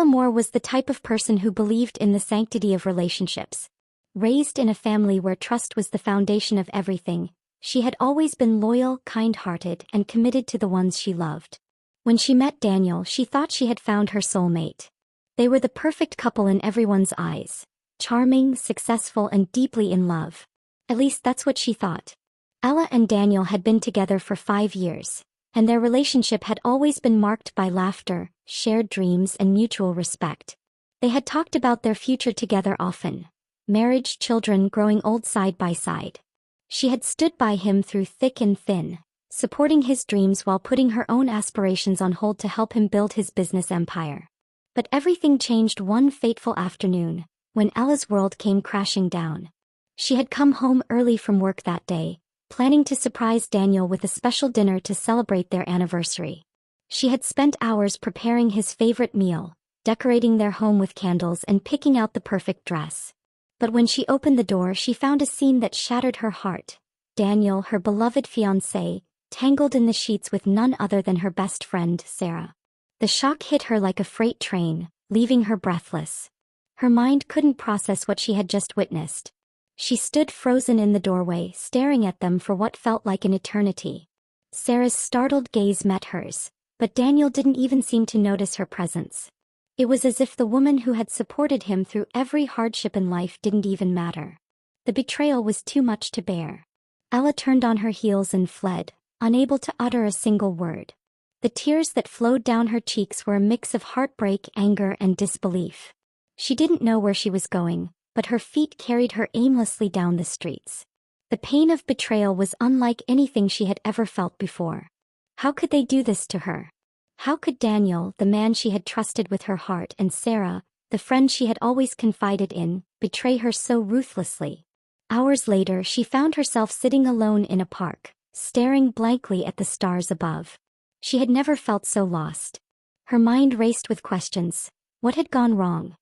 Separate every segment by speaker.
Speaker 1: Ella Moore was the type of person who believed in the sanctity of relationships. Raised in a family where trust was the foundation of everything, she had always been loyal, kind-hearted, and committed to the ones she loved. When she met Daniel, she thought she had found her soulmate. They were the perfect couple in everyone's eyes. Charming, successful, and deeply in love. At least that's what she thought. Ella and Daniel had been together for 5 years, and their relationship had always been marked by laughter, shared dreams, and mutual respect. They had talked about their future together often. Marriage, children, growing old side by side. She had stood by him through thick and thin, supporting his dreams while putting her own aspirations on hold to help him build his business empire. But everything changed one fateful afternoon, when Ella's world came crashing down. She had come home early from work that day, planning to surprise Daniel with a special dinner to celebrate their anniversary. She had spent hours preparing his favorite meal, decorating their home with candles and picking out the perfect dress. But when she opened the door, she found a scene that shattered her heart. Daniel, her beloved fiancé, tangled in the sheets with none other than her best friend, Sarah. The shock hit her like a freight train, leaving her breathless. Her mind couldn't process what she had just witnessed. She stood frozen in the doorway, staring at them for what felt like an eternity. Sarah's startled gaze met hers, but Daniel didn't even seem to notice her presence. It was as if the woman who had supported him through every hardship in life didn't even matter. The betrayal was too much to bear. Ella turned on her heels and fled, unable to utter a single word. The tears that flowed down her cheeks were a mix of heartbreak, anger, and disbelief. She didn't know where she was going, but her feet carried her aimlessly down the streets. The pain of betrayal was unlike anything she had ever felt before. How could they do this to her? How could Daniel, the man she had trusted with her heart, and Sarah, the friend she had always confided in, betray her so ruthlessly? Hours later, she found herself sitting alone in a park, staring blankly at the stars above. She had never felt so lost. Her mind raced with questions. What had gone wrong?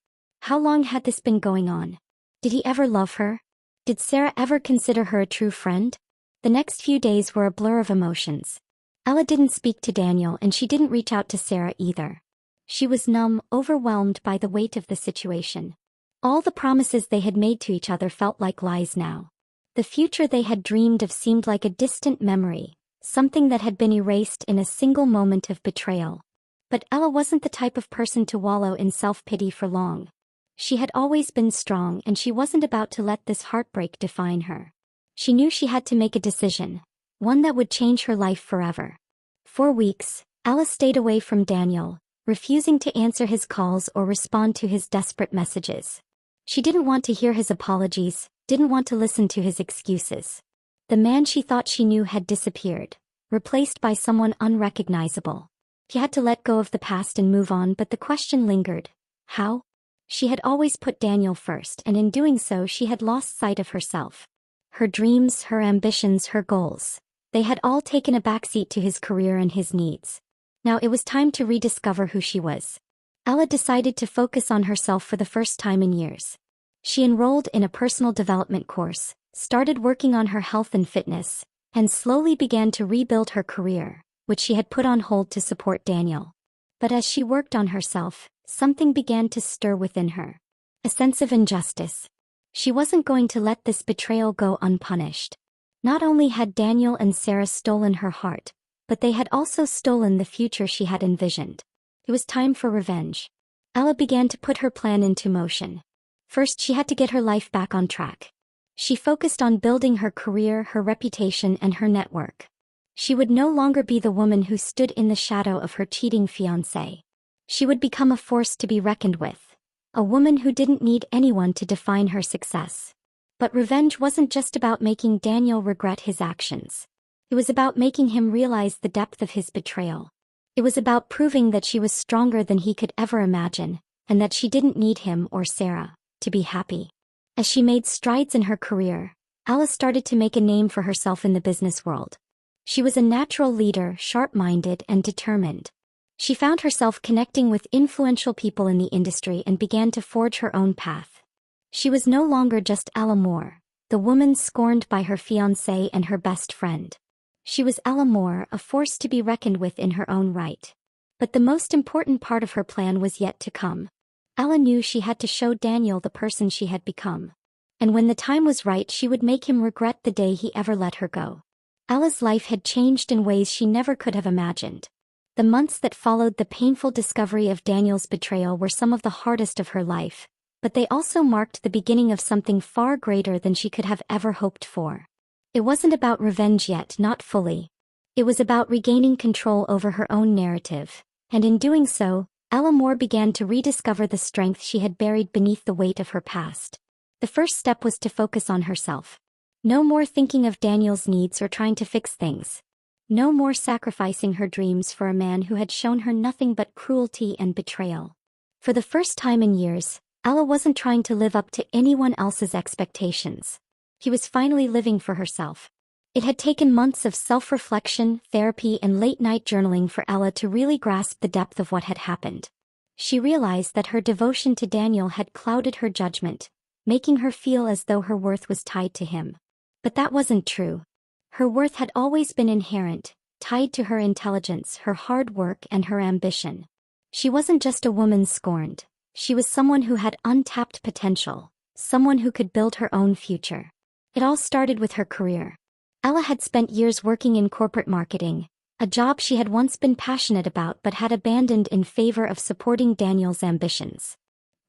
Speaker 1: How long had this been going on? Did he ever love her? Did Sarah ever consider her a true friend? The next few days were a blur of emotions. Ella didn't speak to Daniel, and she didn't reach out to Sarah either. She was numb, overwhelmed by the weight of the situation. All the promises they had made to each other felt like lies now. The future they had dreamed of seemed like a distant memory, something that had been erased in a single moment of betrayal. But Ella wasn't the type of person to wallow in self-pity for long. She had always been strong, and she wasn't about to let this heartbreak define her. She knew she had to make a decision, one that would change her life forever. For weeks, Ella stayed away from Daniel, refusing to answer his calls or respond to his desperate messages. She didn't want to hear his apologies, didn't want to listen to his excuses. The man she thought she knew had disappeared, replaced by someone unrecognizable. She had to let go of the past and move on, but the question lingered. How? She had always put Daniel first, and in doing so she had lost sight of herself. Her dreams, her ambitions, her goals. They had all taken a backseat to his career and his needs. Now it was time to rediscover who she was. Ella decided to focus on herself for the first time in years. She enrolled in a personal development course, started working on her health and fitness, and slowly began to rebuild her career, which she had put on hold to support Daniel. But as she worked on herself, something began to stir within her. A sense of injustice. She wasn't going to let this betrayal go unpunished. Not only had Daniel and Sarah stolen her heart, but they had also stolen the future she had envisioned. It was time for revenge. Ella began to put her plan into motion. First, she had to get her life back on track. She focused on building her career, her reputation, and her network. She would no longer be the woman who stood in the shadow of her cheating fiancé. She would become a force to be reckoned with, a woman who didn't need anyone to define her success. But revenge wasn't just about making Daniel regret his actions. It was about making him realize the depth of his betrayal. It was about proving that she was stronger than he could ever imagine, and that she didn't need him or Sarah to be happy. As she made strides in her career, Ella started to make a name for herself in the business world. She was a natural leader, sharp-minded and determined. She found herself connecting with influential people in the industry and began to forge her own path. She was no longer just Ella Moore, the woman scorned by her fiancé and her best friend. She was Ella Moore, a force to be reckoned with in her own right. But the most important part of her plan was yet to come. Ella knew she had to show Daniel the person she had become. And when the time was right, she would make him regret the day he ever let her go. Ella's life had changed in ways she never could have imagined. The months that followed the painful discovery of Daniel's betrayal were some of the hardest of her life, but they also marked the beginning of something far greater than she could have ever hoped for. It wasn't about revenge yet, not fully. It was about regaining control over her own narrative, and in doing so, Ella Moore began to rediscover the strength she had buried beneath the weight of her past. The first step was to focus on herself. No more thinking of Daniel's needs or trying to fix things. No more sacrificing her dreams for a man who had shown her nothing but cruelty and betrayal. For the first time in years, Ella wasn't trying to live up to anyone else's expectations. She was finally living for herself. It had taken months of self-reflection, therapy, and late-night journaling for Ella to really grasp the depth of what had happened. She realized that her devotion to Daniel had clouded her judgment, making her feel as though her worth was tied to him. But that wasn't true. Her worth had always been inherent, tied to her intelligence, her hard work, and her ambition. She wasn't just a woman scorned. She was someone who had untapped potential, someone who could build her own future. It all started with her career. Ella had spent years working in corporate marketing, a job she had once been passionate about but had abandoned in favor of supporting Daniel's ambitions.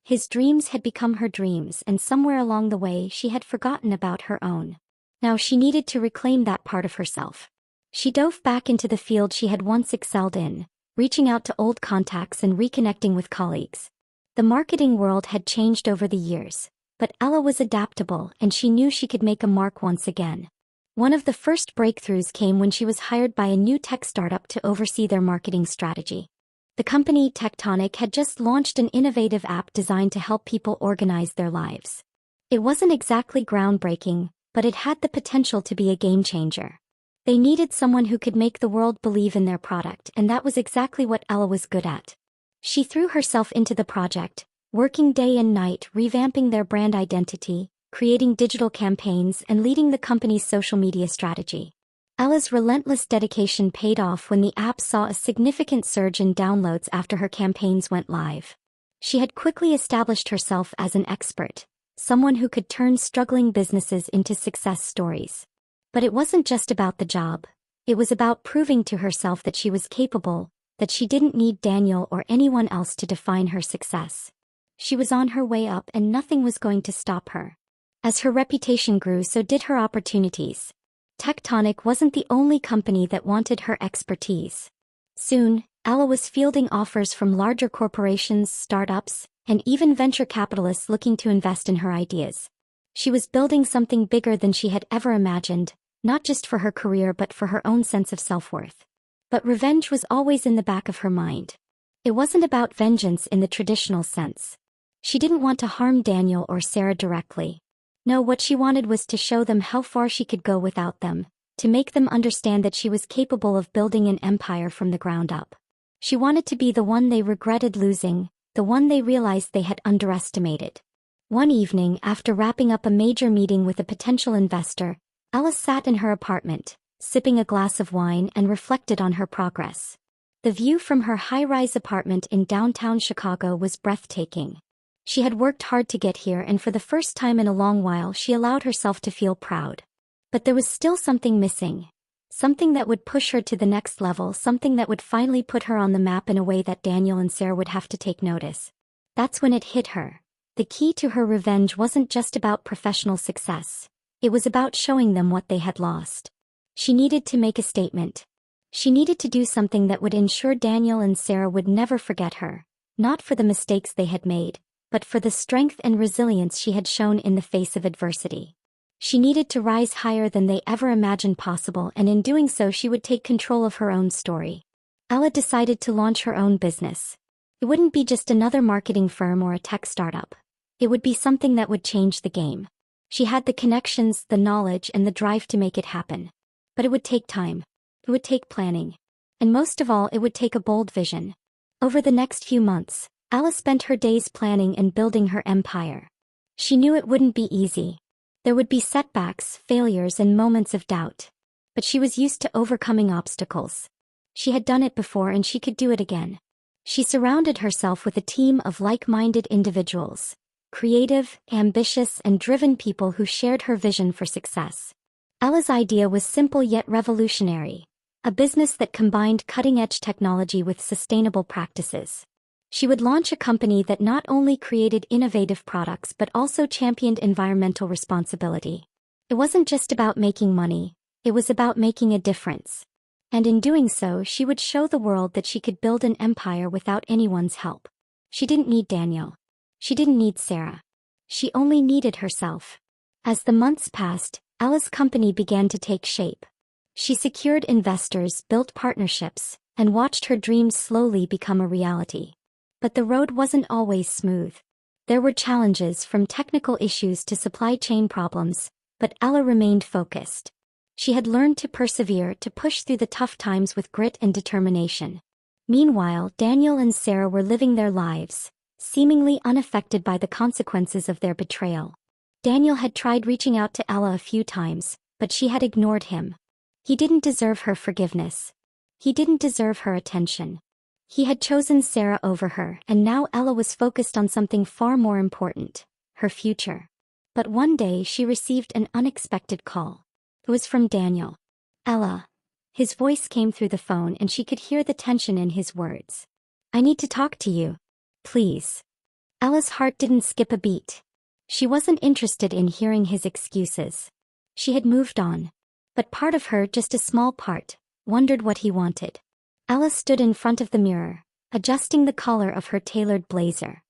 Speaker 1: His dreams had become her dreams, and somewhere along the way she had forgotten about her own. Now she needed to reclaim that part of herself. She dove back into the field she had once excelled in, reaching out to old contacts and reconnecting with colleagues. The marketing world had changed over the years, but Ella was adaptable and she knew she could make a mark once again. One of the first breakthroughs came when she was hired by a new tech startup to oversee their marketing strategy. The company, Tectonic, had just launched an innovative app designed to help people organize their lives. It wasn't exactly groundbreaking, but it had the potential to be a game changer. They needed someone who could make the world believe in their product, and that was exactly what Ella was good at. She threw herself into the project, working day and night, revamping their brand identity, creating digital campaigns, and leading the company's social media strategy. Ella's relentless dedication paid off when the app saw a significant surge in downloads after her campaigns went live. She had quickly established herself as an expert, someone who could turn struggling businesses into success stories. But it wasn't just about the job. It was about proving to herself that she was capable, that she didn't need Daniel or anyone else to define her success. She was on her way up and nothing was going to stop her. As her reputation grew, so did her opportunities. Tectonic wasn't the only company that wanted her expertise. Soon, Ella was fielding offers from larger corporations, startups, and even venture capitalists looking to invest in her ideas. She was building something bigger than she had ever imagined, not just for her career but for her own sense of self-worth. But revenge was always in the back of her mind. It wasn't about vengeance in the traditional sense. She didn't want to harm Daniel or Sarah directly. No, what she wanted was to show them how far she could go without them, to make them understand that she was capable of building an empire from the ground up. She wanted to be the one they regretted losing, the one they realized they had underestimated. One evening, after wrapping up a major meeting with a potential investor, Ella sat in her apartment, sipping a glass of wine, and reflected on her progress. The view from her high-rise apartment in downtown Chicago was breathtaking. She had worked hard to get here, and for the first time in a long while she allowed herself to feel proud. But there was still something missing. Something that would push her to the next level, something that would finally put her on the map in a way that Daniel and Sarah would have to take notice. That's when it hit her. The key to her revenge wasn't just about professional success. It was about showing them what they had lost. She needed to make a statement. She needed to do something that would ensure Daniel and Sarah would never forget her, not for the mistakes they had made, but for the strength and resilience she had shown in the face of adversity. She needed to rise higher than they ever imagined possible, and in doing so she would take control of her own story. Ella decided to launch her own business. It wouldn't be just another marketing firm or a tech startup. It would be something that would change the game. She had the connections, the knowledge, and the drive to make it happen. But it would take time. It would take planning. And most of all, it would take a bold vision. Over the next few months, Ella spent her days planning and building her empire. She knew it wouldn't be easy. There would be setbacks, failures, and moments of doubt. But she was used to overcoming obstacles. She had done it before and she could do it again. She surrounded herself with a team of like-minded individuals, creative, ambitious, and driven people who shared her vision for success. Ella's idea was simple yet revolutionary, a business that combined cutting-edge technology with sustainable practices. She would launch a company that not only created innovative products but also championed environmental responsibility. It wasn't just about making money, it was about making a difference. And in doing so, she would show the world that she could build an empire without anyone's help. She didn't need Daniel. She didn't need Sarah. She only needed herself. As the months passed, Ella's company began to take shape. She secured investors, built partnerships, and watched her dreams slowly become a reality. But the road wasn't always smooth. There were challenges from technical issues to supply chain problems, but Ella remained focused. She had learned to persevere, to push through the tough times with grit and determination. Meanwhile, Daniel and Sarah were living their lives, seemingly unaffected by the consequences of their betrayal. Daniel had tried reaching out to Ella a few times, but she had ignored him. He didn't deserve her forgiveness. He didn't deserve her attention. He had chosen Sarah over her, and now Ella was focused on something far more important, her future. But one day she received an unexpected call. It was from Daniel. "Ella." His voice came through the phone and she could hear the tension in his words. "I need to talk to you. Please." Ella's heart didn't skip a beat. She wasn't interested in hearing his excuses. She had moved on. But part of her, just a small part, wondered what he wanted. Ella stood in front of the mirror, adjusting the collar of her tailored blazer.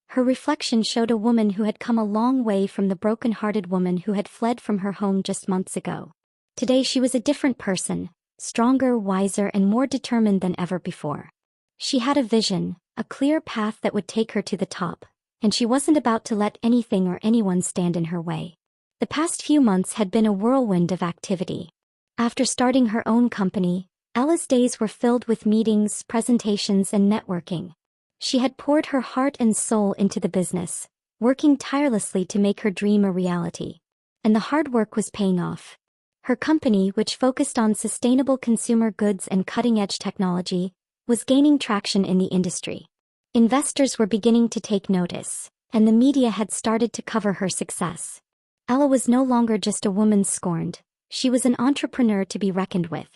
Speaker 1: Her reflection showed a woman who had come a long way from the broken-hearted woman who had fled from her home just months ago. Today she was a different person, stronger, wiser, and more determined than ever before. She had a vision, a clear path that would take her to the top, and she wasn't about to let anything or anyone stand in her way. The past few months had been a whirlwind of activity. After starting her own company, Ella's days were filled with meetings, presentations, and networking. She had poured her heart and soul into the business, working tirelessly to make her dream a reality. And the hard work was paying off. Her company, which focused on sustainable consumer goods and cutting-edge technology, was gaining traction in the industry. Investors were beginning to take notice, and the media had started to cover her success. Ella was no longer just a woman scorned, she was an entrepreneur to be reckoned with.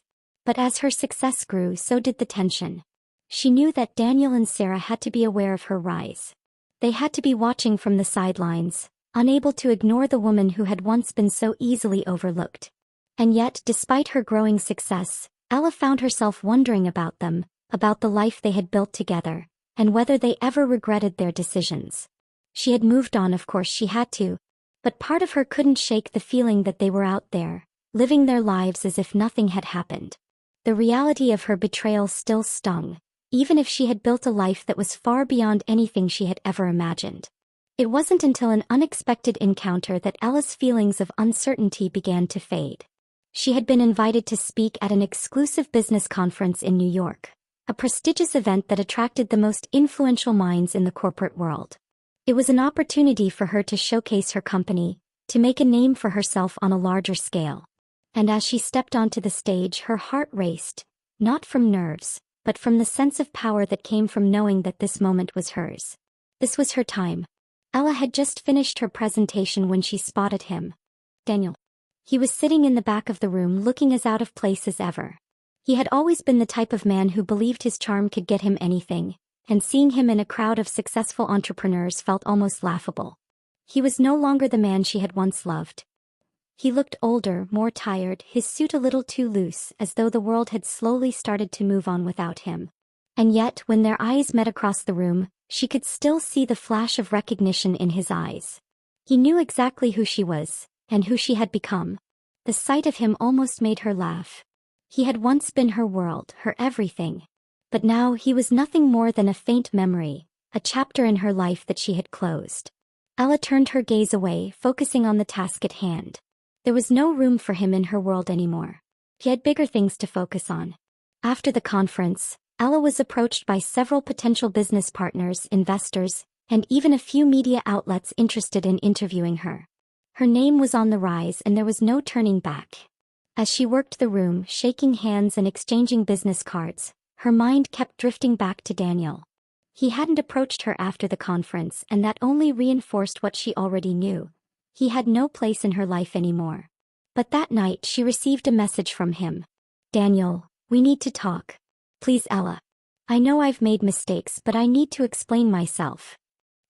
Speaker 1: But as her success grew, so did the tension. She knew that Daniel and Sarah had to be aware of her rise. They had to be watching from the sidelines, unable to ignore the woman who had once been so easily overlooked. And yet, despite her growing success, Ella found herself wondering about them, about the life they had built together, and whether they ever regretted their decisions. She had moved on, of course she had to. But part of her couldn't shake the feeling that they were out there, living their lives as if nothing had happened. The reality of her betrayal still stung, even if she had built a life that was far beyond anything she had ever imagined. It wasn't until an unexpected encounter that Ella's feelings of uncertainty began to fade. She had been invited to speak at an exclusive business conference in New York, a prestigious event that attracted the most influential minds in the corporate world. It was an opportunity for her to showcase her company, to make a name for herself on a larger scale. And as she stepped onto the stage, her heart raced, not from nerves, but from the sense of power that came from knowing that this moment was hers. This was her time. Ella had just finished her presentation when she spotted him. Daniel. He was sitting in the back of the room looking as out of place as ever. He had always been the type of man who believed his charm could get him anything, and seeing him in a crowd of successful entrepreneurs felt almost laughable. He was no longer the man she had once loved. He looked older, more tired, his suit a little too loose, as though the world had slowly started to move on without him. And yet, when their eyes met across the room, she could still see the flash of recognition in his eyes. He knew exactly who she was, and who she had become. The sight of him almost made her laugh. He had once been her world, her everything. But now he was nothing more than a faint memory, a chapter in her life that she had closed. Ella turned her gaze away, focusing on the task at hand. There was no room for him in her world anymore. He had bigger things to focus on. After the conference, Ella was approached by several potential business partners, investors, and even a few media outlets interested in interviewing her. Her name was on the rise and there was no turning back. As she worked the room, shaking hands and exchanging business cards, her mind kept drifting back to Daniel. He hadn't approached her after the conference, and that only reinforced what she already knew. He had no place in her life anymore. But that night she received a message from him. "Daniel, we need to talk. Please, Ella. I know I've made mistakes, but I need to explain myself."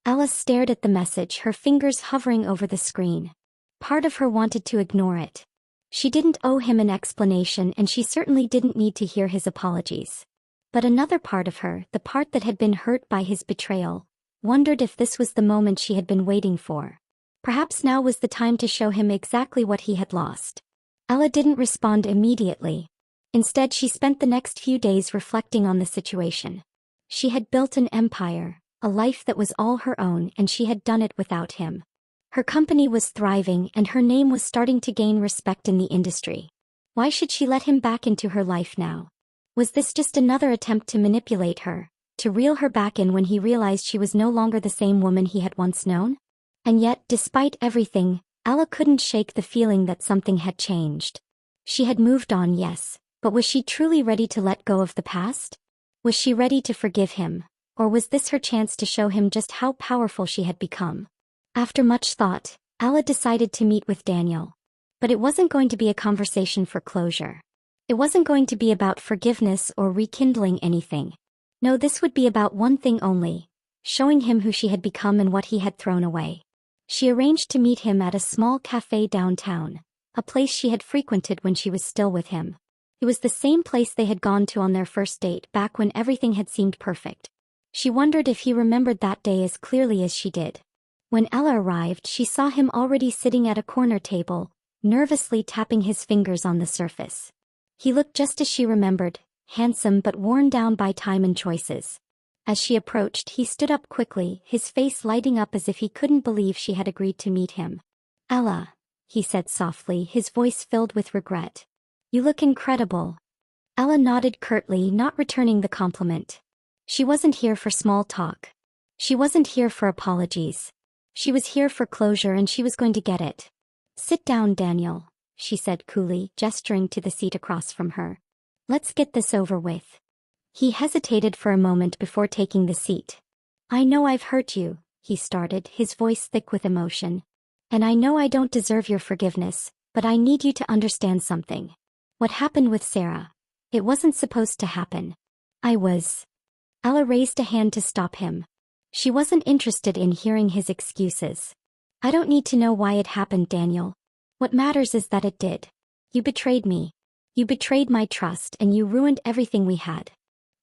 Speaker 1: Ella stared at the message, her fingers hovering over the screen. Part of her wanted to ignore it. She didn't owe him an explanation, and she certainly didn't need to hear his apologies. But another part of her, the part that had been hurt by his betrayal, wondered if this was the moment she had been waiting for. Perhaps now was the time to show him exactly what he had lost. Ella didn't respond immediately. Instead, she spent the next few days reflecting on the situation. She had built an empire, a life that was all her own, and she had done it without him. Her company was thriving, and her name was starting to gain respect in the industry. Why should she let him back into her life now? Was this just another attempt to manipulate her, to reel her back in when he realized she was no longer the same woman he had once known? And yet, despite everything, Ella couldn't shake the feeling that something had changed. She had moved on, yes, but was she truly ready to let go of the past? Was she ready to forgive him, or was this her chance to show him just how powerful she had become? After much thought, Ella decided to meet with Daniel. But it wasn't going to be a conversation for closure. It wasn't going to be about forgiveness or rekindling anything. No, this would be about one thing only: showing him who she had become and what he had thrown away. She arranged to meet him at a small cafe downtown, a place she had frequented when she was still with him. It was the same place they had gone to on their first date back when everything had seemed perfect. She wondered if he remembered that day as clearly as she did. When Ella arrived, she saw him already sitting at a corner table, nervously tapping his fingers on the surface. He looked just as she remembered, handsome but worn down by time and choices. As she approached, he stood up quickly, his face lighting up as if he couldn't believe she had agreed to meet him. "Ella," he said softly, his voice filled with regret. "You look incredible." Ella nodded curtly, not returning the compliment. She wasn't here for small talk. She wasn't here for apologies. She was here for closure, and she was going to get it. "Sit down, Daniel," she said coolly, gesturing to the seat across from her. "Let's get this over with." He hesitated for a moment before taking the seat. "I know I've hurt you," he started, his voice thick with emotion. "And I know I don't deserve your forgiveness, but I need you to understand something. What happened with Sarah, it wasn't supposed to happen. Ella raised a hand to stop him. She wasn't interested in hearing his excuses. "I don't need to know why it happened, Daniel. What matters is that it did. You betrayed me. You betrayed my trust, and you ruined everything we had.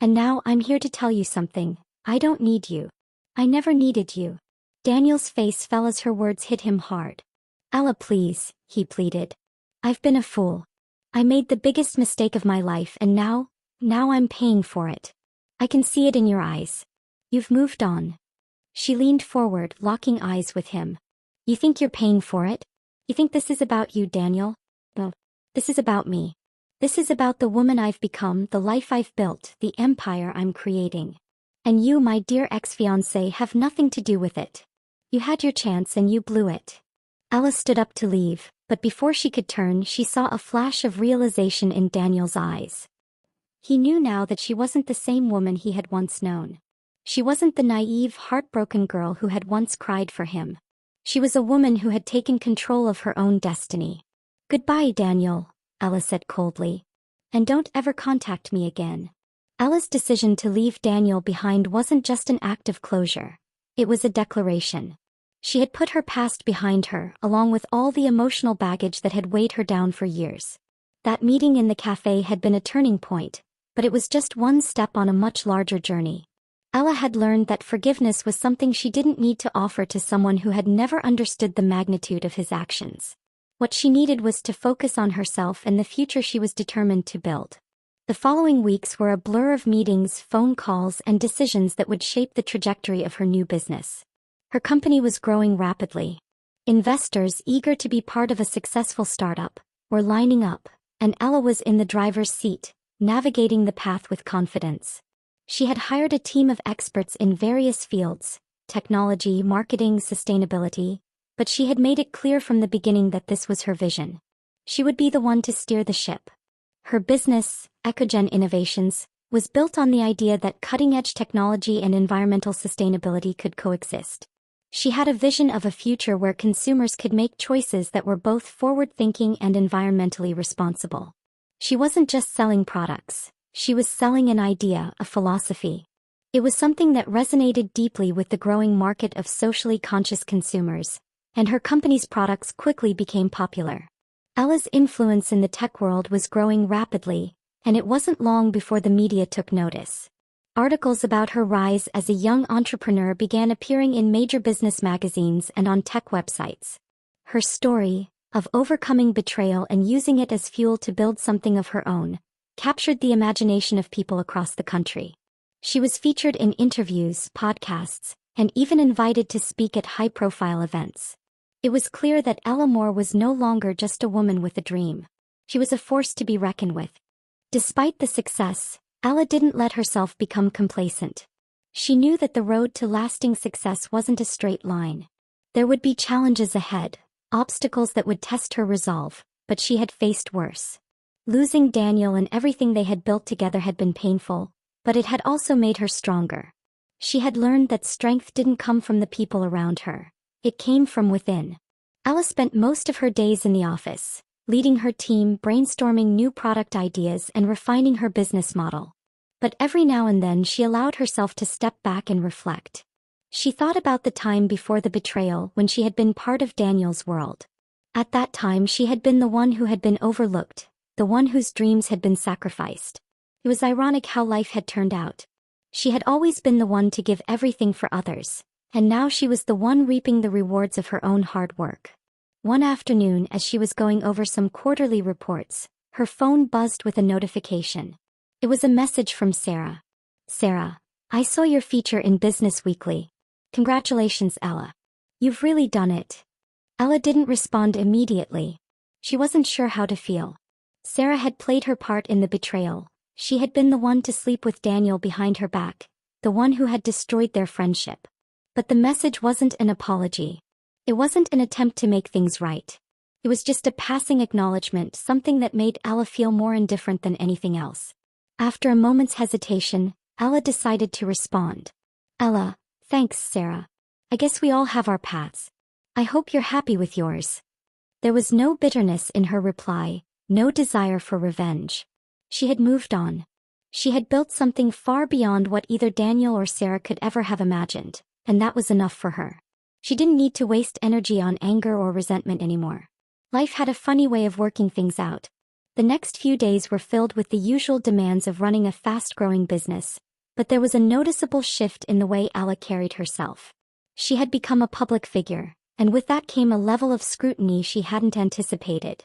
Speaker 1: And now I'm here to tell you something. I don't need you. I never needed you." Daniel's face fell as her words hit him hard. "Ella, please," he pleaded. "I've been a fool. I made the biggest mistake of my life, and now I'm paying for it. I can see it in your eyes. You've moved on." She leaned forward, locking eyes with him. "You think you're paying for it? You think this is about you, Daniel? No. This is about me. This is about the woman I've become, the life I've built, the empire I'm creating. And you, my dear ex-fiancé, have nothing to do with it. You had your chance and you blew it." Ella stood up to leave, but before she could turn, she saw a flash of realization in Daniel's eyes. He knew now that she wasn't the same woman he had once known. She wasn't the naive, heartbroken girl who had once cried for him. She was a woman who had taken control of her own destiny. "Goodbye, Daniel," Ella said coldly. "And don't ever contact me again." Ella's decision to leave Daniel behind wasn't just an act of closure. It was a declaration. She had put her past behind her, along with all the emotional baggage that had weighed her down for years. That meeting in the cafe had been a turning point, but it was just one step on a much larger journey. Ella had learned that forgiveness was something she didn't need to offer to someone who had never understood the magnitude of his actions. What she needed was to focus on herself and the future she was determined to build. The following weeks were a blur of meetings, phone calls, and decisions that would shape the trajectory of her new business. Her company was growing rapidly. Investors, eager to be part of a successful startup, were lining up, and Ella was in the driver's seat, navigating the path with confidence. She had hired a team of experts in various fields: technology, marketing, sustainability, but she had made it clear from the beginning that this was her vision. She would be the one to steer the ship. Her business, Ecogen Innovations, was built on the idea that cutting-edge technology and environmental sustainability could coexist. She had a vision of a future where consumers could make choices that were both forward-thinking and environmentally responsible. She wasn't just selling products, she was selling an idea, a philosophy. It was something that resonated deeply with the growing market of socially conscious consumers, and her company's products quickly became popular. Ella's influence in the tech world was growing rapidly, and it wasn't long before the media took notice. Articles about her rise as a young entrepreneur began appearing in major business magazines and on tech websites. Her story, of overcoming betrayal and using it as fuel to build something of her own, captured the imagination of people across the country. She was featured in interviews, podcasts, and even invited to speak at high-profile events. It was clear that Ella Moore was no longer just a woman with a dream. She was a force to be reckoned with. Despite the success, Ella didn't let herself become complacent. She knew that the road to lasting success wasn't a straight line. There would be challenges ahead, obstacles that would test her resolve, but she had faced worse. Losing Daniel and everything they had built together had been painful, but it had also made her stronger. She had learned that strength didn't come from the people around her. It came from within. Ella spent most of her days in the office, leading her team, brainstorming new product ideas and refining her business model. But every now and then she allowed herself to step back and reflect. She thought about the time before the betrayal when she had been part of Daniel's world. At that time she had been the one who had been overlooked, the one whose dreams had been sacrificed. It was ironic how life had turned out. She had always been the one to give everything for others, and now she was the one reaping the rewards of her own hard work. One afternoon, as she was going over some quarterly reports, her phone buzzed with a notification. It was a message from Sarah. "Sarah, I saw your feature in Business Weekly. Congratulations, Ella. You've really done it." Ella didn't respond immediately. She wasn't sure how to feel. Sarah had played her part in the betrayal. She had been the one to sleep with Daniel behind her back, the one who had destroyed their friendship. But the message wasn't an apology. It wasn't an attempt to make things right. It was just a passing acknowledgement, something that made Ella feel more indifferent than anything else. After a moment's hesitation, Ella decided to respond. "Ella, thanks, Sarah. I guess we all have our paths. I hope you're happy with yours." There was no bitterness in her reply, no desire for revenge. She had moved on. She had built something far beyond what either Daniel or Sarah could ever have imagined, and that was enough for her. She didn't need to waste energy on anger or resentment anymore. Life had a funny way of working things out. The next few days were filled with the usual demands of running a fast-growing business, but there was a noticeable shift in the way Ella carried herself. She had become a public figure, and with that came a level of scrutiny she hadn't anticipated.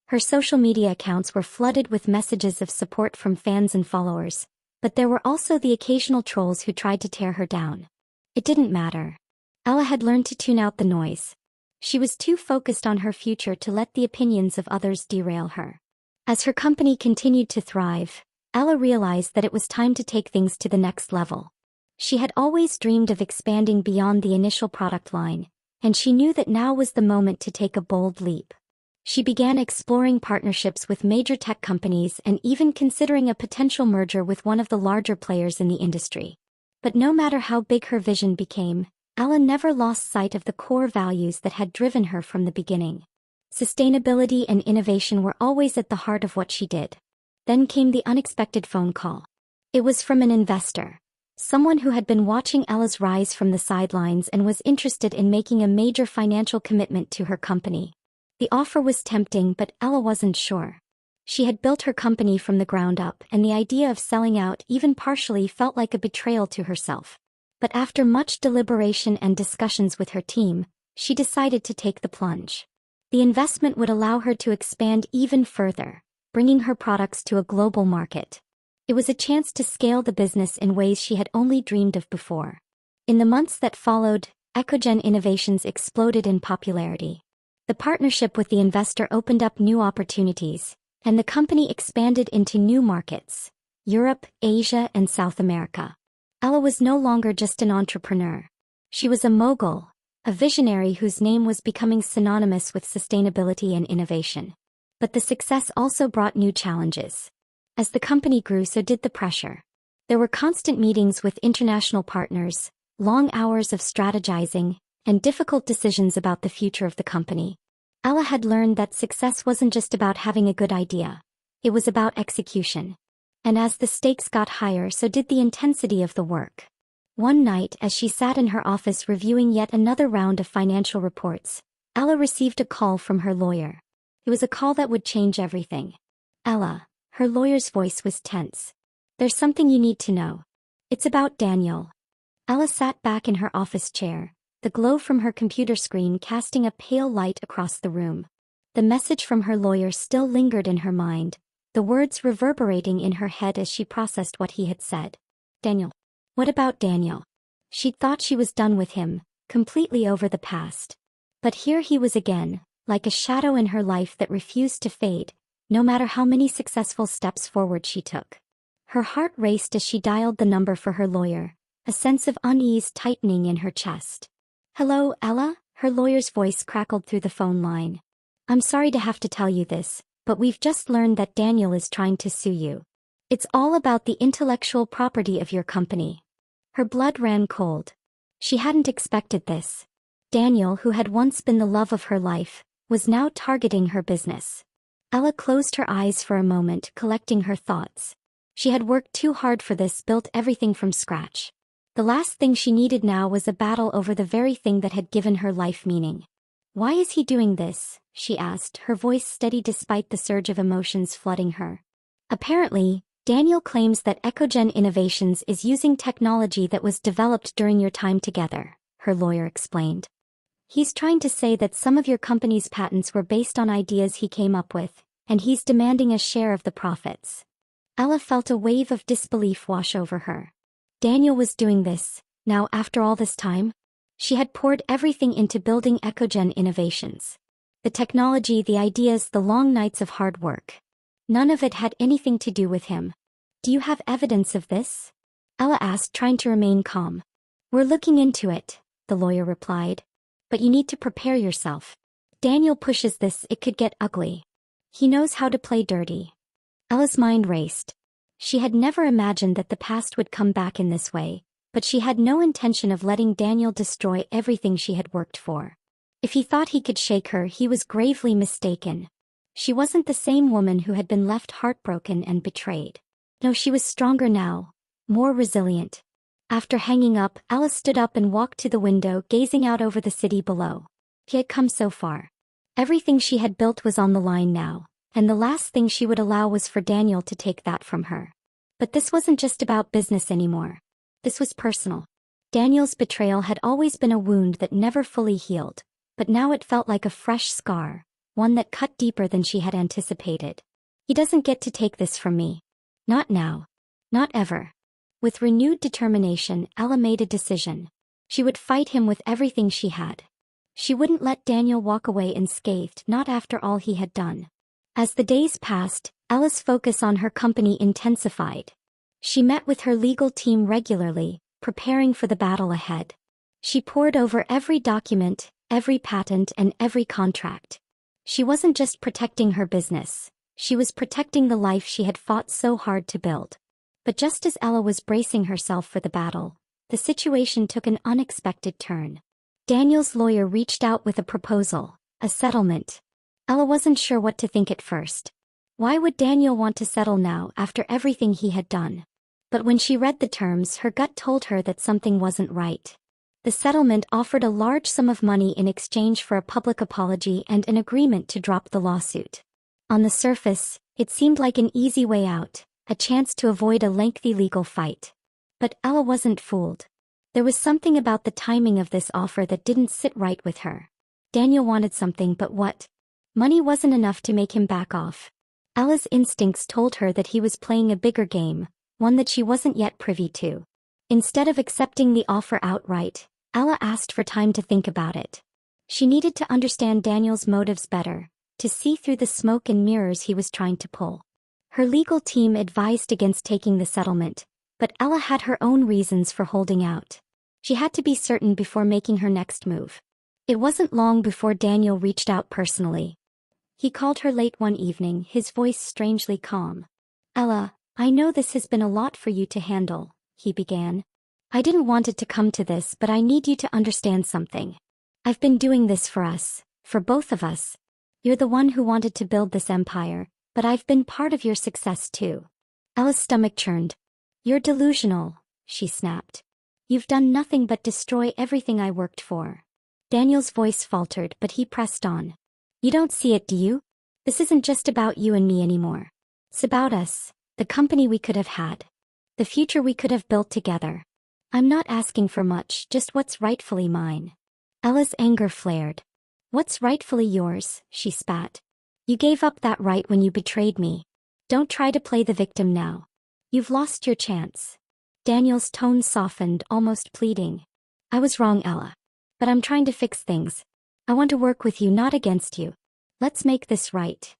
Speaker 1: Her social media accounts were flooded with messages of support from fans and followers, but there were also the occasional trolls who tried to tear her down. It didn't matter. Ella had learned to tune out the noise. She was too focused on her future to let the opinions of others derail her. As her company continued to thrive, Ella realized that it was time to take things to the next level. She had always dreamed of expanding beyond the initial product line, and she knew that now was the moment to take a bold leap. She began exploring partnerships with major tech companies and even considering a potential merger with one of the larger players in the industry. But no matter how big her vision became, Ella never lost sight of the core values that had driven her from the beginning. Sustainability and innovation were always at the heart of what she did. Then came the unexpected phone call. It was from an investor. Someone who had been watching Ella's rise from the sidelines and was interested in making a major financial commitment to her company. The offer was tempting, but Ella wasn't sure. She had built her company from the ground up, and the idea of selling out even partially felt like a betrayal to herself. But after much deliberation and discussions with her team, she decided to take the plunge. The investment would allow her to expand even further, bringing her products to a global market. It was a chance to scale the business in ways she had only dreamed of before. In the months that followed, Ecogen Innovations exploded in popularity. The partnership with the investor opened up new opportunities, and the company expanded into new markets: Europe, Asia, and South America. Ella was no longer just an entrepreneur. She was a mogul, a visionary whose name was becoming synonymous with sustainability and innovation. But the success also brought new challenges. As the company grew, so did the pressure. There were constant meetings with international partners, long hours of strategizing, and difficult decisions about the future of the company. Ella had learned that success wasn't just about having a good idea. It was about execution. And as the stakes got higher, so did the intensity of the work. One night, as she sat in her office reviewing yet another round of financial reports, Ella received a call from her lawyer. It was a call that would change everything. Ella, her lawyer's voice was tense. There's something you need to know. It's about Daniel. Ella sat back in her office chair, the glow from her computer screen casting a pale light across the room. The message from her lawyer still lingered in her mind, the words reverberating in her head as she processed what he had said. Daniel. What about Daniel? She'd thought she was done with him, completely over the past. But here he was again, like a shadow in her life that refused to fade, no matter how many successful steps forward she took. Her heart raced as she dialed the number for her lawyer, a sense of unease tightening in her chest. Hello, Ella? Her lawyer's voice crackled through the phone line. I'm sorry to have to tell you this, but we've just learned that Daniel is trying to sue you. It's all about the intellectual property of your company. Her blood ran cold. She hadn't expected this. Daniel, who had once been the love of her life, was now targeting her business. Ella closed her eyes for a moment, collecting her thoughts. She had worked too hard for this, built everything from scratch. The last thing she needed now was a battle over the very thing that had given her life meaning. Why is he doing this? She asked, her voice steady despite the surge of emotions flooding her. Apparently, Daniel claims that Ecogen Innovations is using technology that was developed during your time together, her lawyer explained. He's trying to say that some of your company's patents were based on ideas he came up with, and he's demanding a share of the profits. Ella felt a wave of disbelief wash over her. Daniel was doing this, now after all this time? She had poured everything into building Ecogen Innovations. The technology, the ideas, the long nights of hard work. None of it had anything to do with him. Do you have evidence of this? Ella asked, trying to remain calm. We're looking into it, the lawyer replied. But you need to prepare yourself. Daniel pushes this, it could get ugly. He knows how to play dirty. Ella's mind raced. She had never imagined that the past would come back in this way, but she had no intention of letting Daniel destroy everything she had worked for. If he thought he could shake her, he was gravely mistaken. She wasn't the same woman who had been left heartbroken and betrayed. No, she was stronger now, more resilient. After hanging up, Ella stood up and walked to the window, gazing out over the city below. She had come so far. Everything she had built was on the line now, and the last thing she would allow was for Daniel to take that from her. But this wasn't just about business anymore. This was personal. Daniel's betrayal had always been a wound that never fully healed, but now it felt like a fresh scar, one that cut deeper than she had anticipated. He doesn't get to take this from me. Not now. Not ever. With renewed determination, Ella made a decision. She would fight him with everything she had. She wouldn't let Daniel walk away unscathed, not after all he had done. As the days passed, Ella's focus on her company intensified. She met with her legal team regularly, preparing for the battle ahead. She pored over every document, every patent, and every contract. She wasn't just protecting her business. She was protecting the life she had fought so hard to build. But just as Ella was bracing herself for the battle, the situation took an unexpected turn. Daniel's lawyer reached out with a proposal, a settlement. Ella wasn't sure what to think at first. Why would Daniel want to settle now after everything he had done? But when she read the terms, her gut told her that something wasn't right. The settlement offered a large sum of money in exchange for a public apology and an agreement to drop the lawsuit. On the surface, it seemed like an easy way out, a chance to avoid a lengthy legal fight. But Ella wasn't fooled. There was something about the timing of this offer that didn't sit right with her. Daniel wanted something, but what? Money wasn't enough to make him back off. Ella's instincts told her that he was playing a bigger game, one that she wasn't yet privy to. Instead of accepting the offer outright, Ella asked for time to think about it. She needed to understand Daniel's motives better, to see through the smoke and mirrors he was trying to pull. Her legal team advised against taking the settlement, but Ella had her own reasons for holding out. She had to be certain before making her next move. It wasn't long before Daniel reached out personally. He called her late one evening, his voice strangely calm. "Ella, I know this has been a lot for you to handle," he began. "I didn't want it to come to this, but I need you to understand something. I've been doing this for us, for both of us. You're the one who wanted to build this empire, but I've been part of your success too." Ella's stomach churned. "You're delusional," she snapped. "You've done nothing but destroy everything I worked for." Daniel's voice faltered, but he pressed on. "You don't see it, do you? This isn't just about you and me anymore. It's about us, the company we could have had, the future we could have built together. I'm not asking for much, just what's rightfully mine." Ella's anger flared. "What's rightfully yours?" she spat. "You gave up that right when you betrayed me. Don't try to play the victim now. You've lost your chance." Daniel's tone softened, almost pleading. "I was wrong, Ella. But I'm trying to fix things. I want to work with you, not against you. Let's make this right."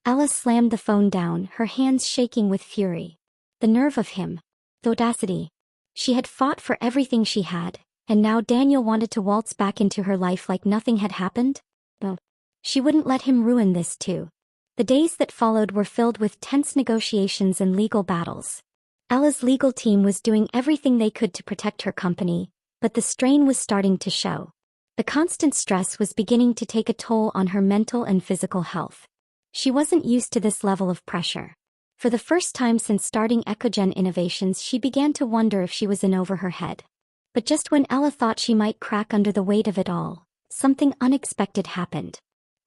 Speaker 1: Ella slammed the phone down, her hands shaking with fury. The nerve of him. The audacity. She had fought for everything she had, and now Daniel wanted to waltz back into her life like nothing had happened? No. She wouldn't let him ruin this too. The days that followed were filled with tense negotiations and legal battles. Ella's legal team was doing everything they could to protect her company, but the strain was starting to show. The constant stress was beginning to take a toll on her mental and physical health. She wasn't used to this level of pressure. For the first time since starting Ecogen Innovations, she began to wonder if she was in over her head. But just when Ella thought she might crack under the weight of it all, something unexpected happened.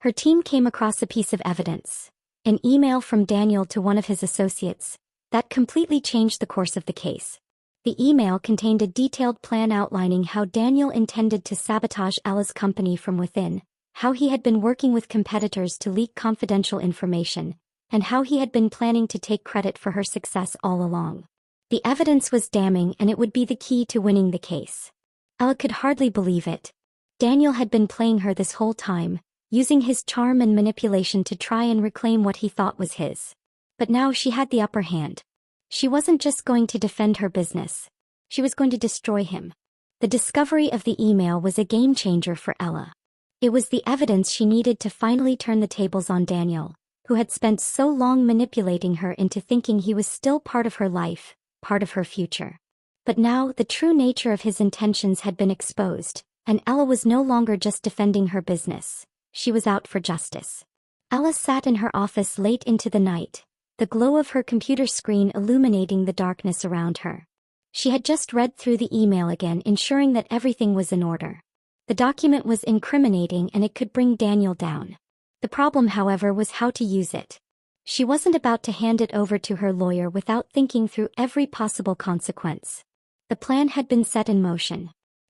Speaker 1: Her team came across a piece of evidence, an email from Daniel to one of his associates, that completely changed the course of the case. The email contained a detailed plan outlining how Daniel intended to sabotage Ella's company from within, how he had been working with competitors to leak confidential information, and how he had been planning to take credit for her success all along. The evidence was damning, and it would be the key to winning the case. Ella could hardly believe it. Daniel had been playing her this whole time, using his charm and manipulation to try and reclaim what he thought was his. But now she had the upper hand. She wasn't just going to defend her business. She was going to destroy him. The discovery of the email was a game changer for Ella. It was the evidence she needed to finally turn the tables on Daniel, who had spent so long manipulating her into thinking he was still part of her life, part of her future. But now the true nature of his intentions had been exposed, and Ella was no longer just defending her business. She was out for justice. Ella sat in her office late into the night, the glow of her computer screen illuminating the darkness around her. She had just read through the email again, ensuring that everything was in order. The document was incriminating and it could bring Daniel down. The problem, however, was how to use it. She wasn't about to hand it over to her lawyer without thinking through every possible consequence. The plan had been set in motion.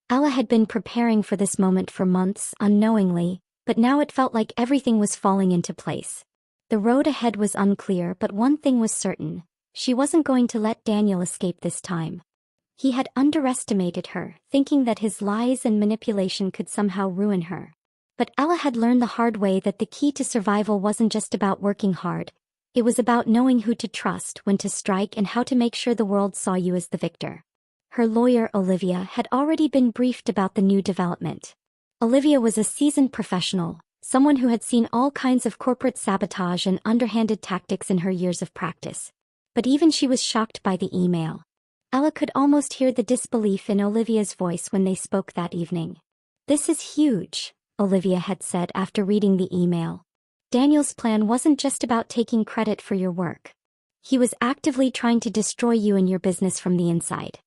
Speaker 1: Ella had been preparing for this moment for months, unknowingly, but now it felt like everything was falling into place. The road ahead was unclear, but one thing was certain. She wasn't going to let Daniel escape this time. He had underestimated her, thinking that his lies and manipulation could somehow ruin her. But Ella had learned the hard way that the key to survival wasn't just about working hard. It was about knowing who to trust, when to strike, and how to make sure the world saw you as the victor. Her lawyer, Olivia, had already been briefed about the new development. Olivia was a seasoned professional, someone who had seen all kinds of corporate sabotage and underhanded tactics in her years of practice. But even she was shocked by the email. Ella could almost hear the disbelief in Olivia's voice when they spoke that evening. "This is huge," Olivia had said after reading the email. "Daniel's plan wasn't just about taking credit for your work. He was actively trying to destroy you and your business from the inside.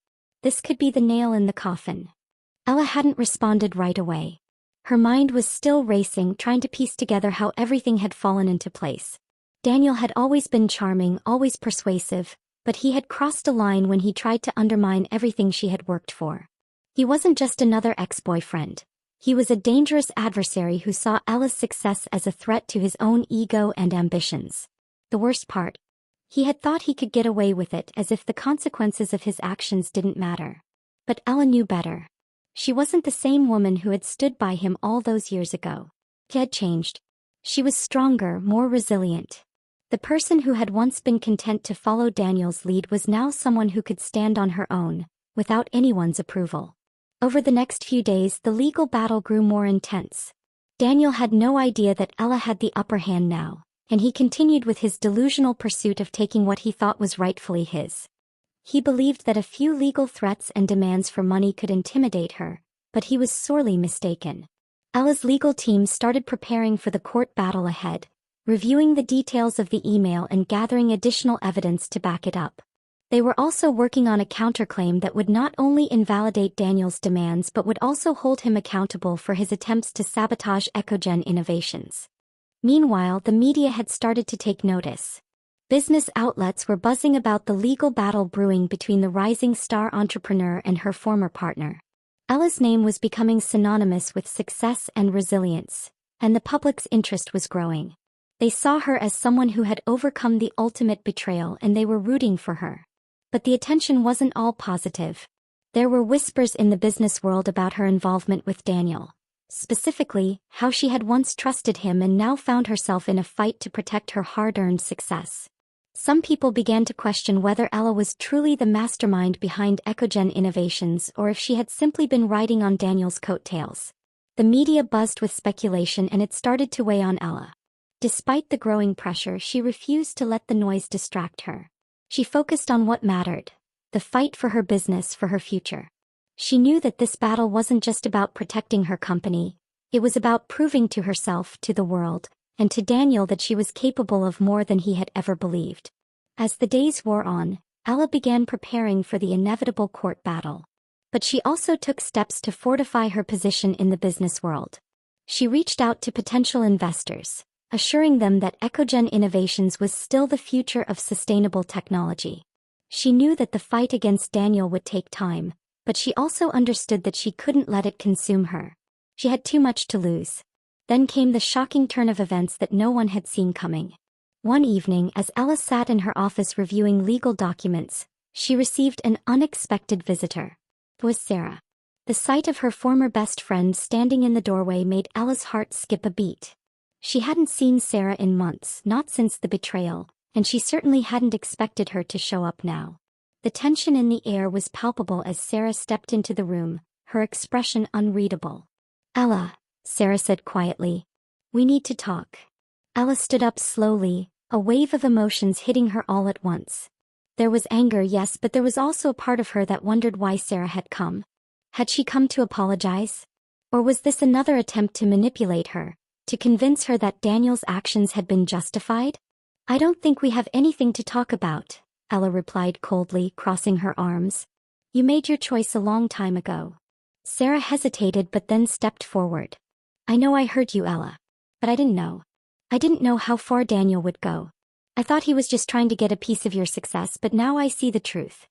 Speaker 1: This could be the nail in the coffin." Ella hadn't responded right away. Her mind was still racing, trying to piece together how everything had fallen into place. Daniel had always been charming, always persuasive, but he had crossed a line when he tried to undermine everything she had worked for. He wasn't just another ex-boyfriend. He was a dangerous adversary who saw Ella's success as a threat to his own ego and ambitions. The worst part? He had thought he could get away with it, as if the consequences of his actions didn't matter. But Ella knew better. She wasn't the same woman who had stood by him all those years ago. She had changed. She was stronger, more resilient. The person who had once been content to follow Daniel's lead was now someone who could stand on her own, without anyone's approval. Over the next few days, the legal battle grew more intense. Daniel had no idea that Ella had the upper hand now, and he continued with his delusional pursuit of taking what he thought was rightfully his. He believed that a few legal threats and demands for money could intimidate her, but he was sorely mistaken. Ella's legal team started preparing for the court battle ahead, reviewing the details of the email and gathering additional evidence to back it up. They were also working on a counterclaim that would not only invalidate Daniel's demands but would also hold him accountable for his attempts to sabotage Ecogen Innovations. Meanwhile, the media had started to take notice. Business outlets were buzzing about the legal battle brewing between the rising star entrepreneur and her former partner. Ella's name was becoming synonymous with success and resilience, and the public's interest was growing. They saw her as someone who had overcome the ultimate betrayal and they were rooting for her. But the attention wasn't all positive. There were whispers in the business world about her involvement with Daniel. Specifically, how she had once trusted him and now found herself in a fight to protect her hard-earned success. Some people began to question whether Ella was truly the mastermind behind Ecogen Innovations or if she had simply been riding on Daniel's coattails. The media buzzed with speculation and it started to weigh on Ella. Despite the growing pressure, she refused to let the noise distract her. She focused on what mattered, the fight for her business, for her future. She knew that this battle wasn't just about protecting her company, it was about proving to herself, to the world, and to Daniel that she was capable of more than he had ever believed. As the days wore on, Ella began preparing for the inevitable court battle. But she also took steps to fortify her position in the business world. She reached out to potential investors, assuring them that Ecogen Innovations was still the future of sustainable technology. She knew that the fight against Daniel would take time, but she also understood that she couldn't let it consume her. She had too much to lose. Then came the shocking turn of events that no one had seen coming. One evening, as Ella sat in her office reviewing legal documents, she received an unexpected visitor. It was Sarah. The sight of her former best friend standing in the doorway made Ella's heart skip a beat. She hadn't seen Sarah in months, not since the betrayal, and she certainly hadn't expected her to show up now. The tension in the air was palpable as Sarah stepped into the room, her expression unreadable. "Ella," Sarah said quietly. "We need to talk." Ella stood up slowly, a wave of emotions hitting her all at once. There was anger, yes, but there was also a part of her that wondered why Sarah had come. Had she come to apologize? Or was this another attempt to manipulate her, to convince her that Daniel's actions had been justified? "I don't think we have anything to talk about," Ella replied coldly, crossing her arms. "You made your choice a long time ago." Sarah hesitated but then stepped forward. "I know I hurt you, Ella. But I didn't know. I didn't know how far Daniel would go. I thought he was just trying to get a piece of your success, but now I see the truth.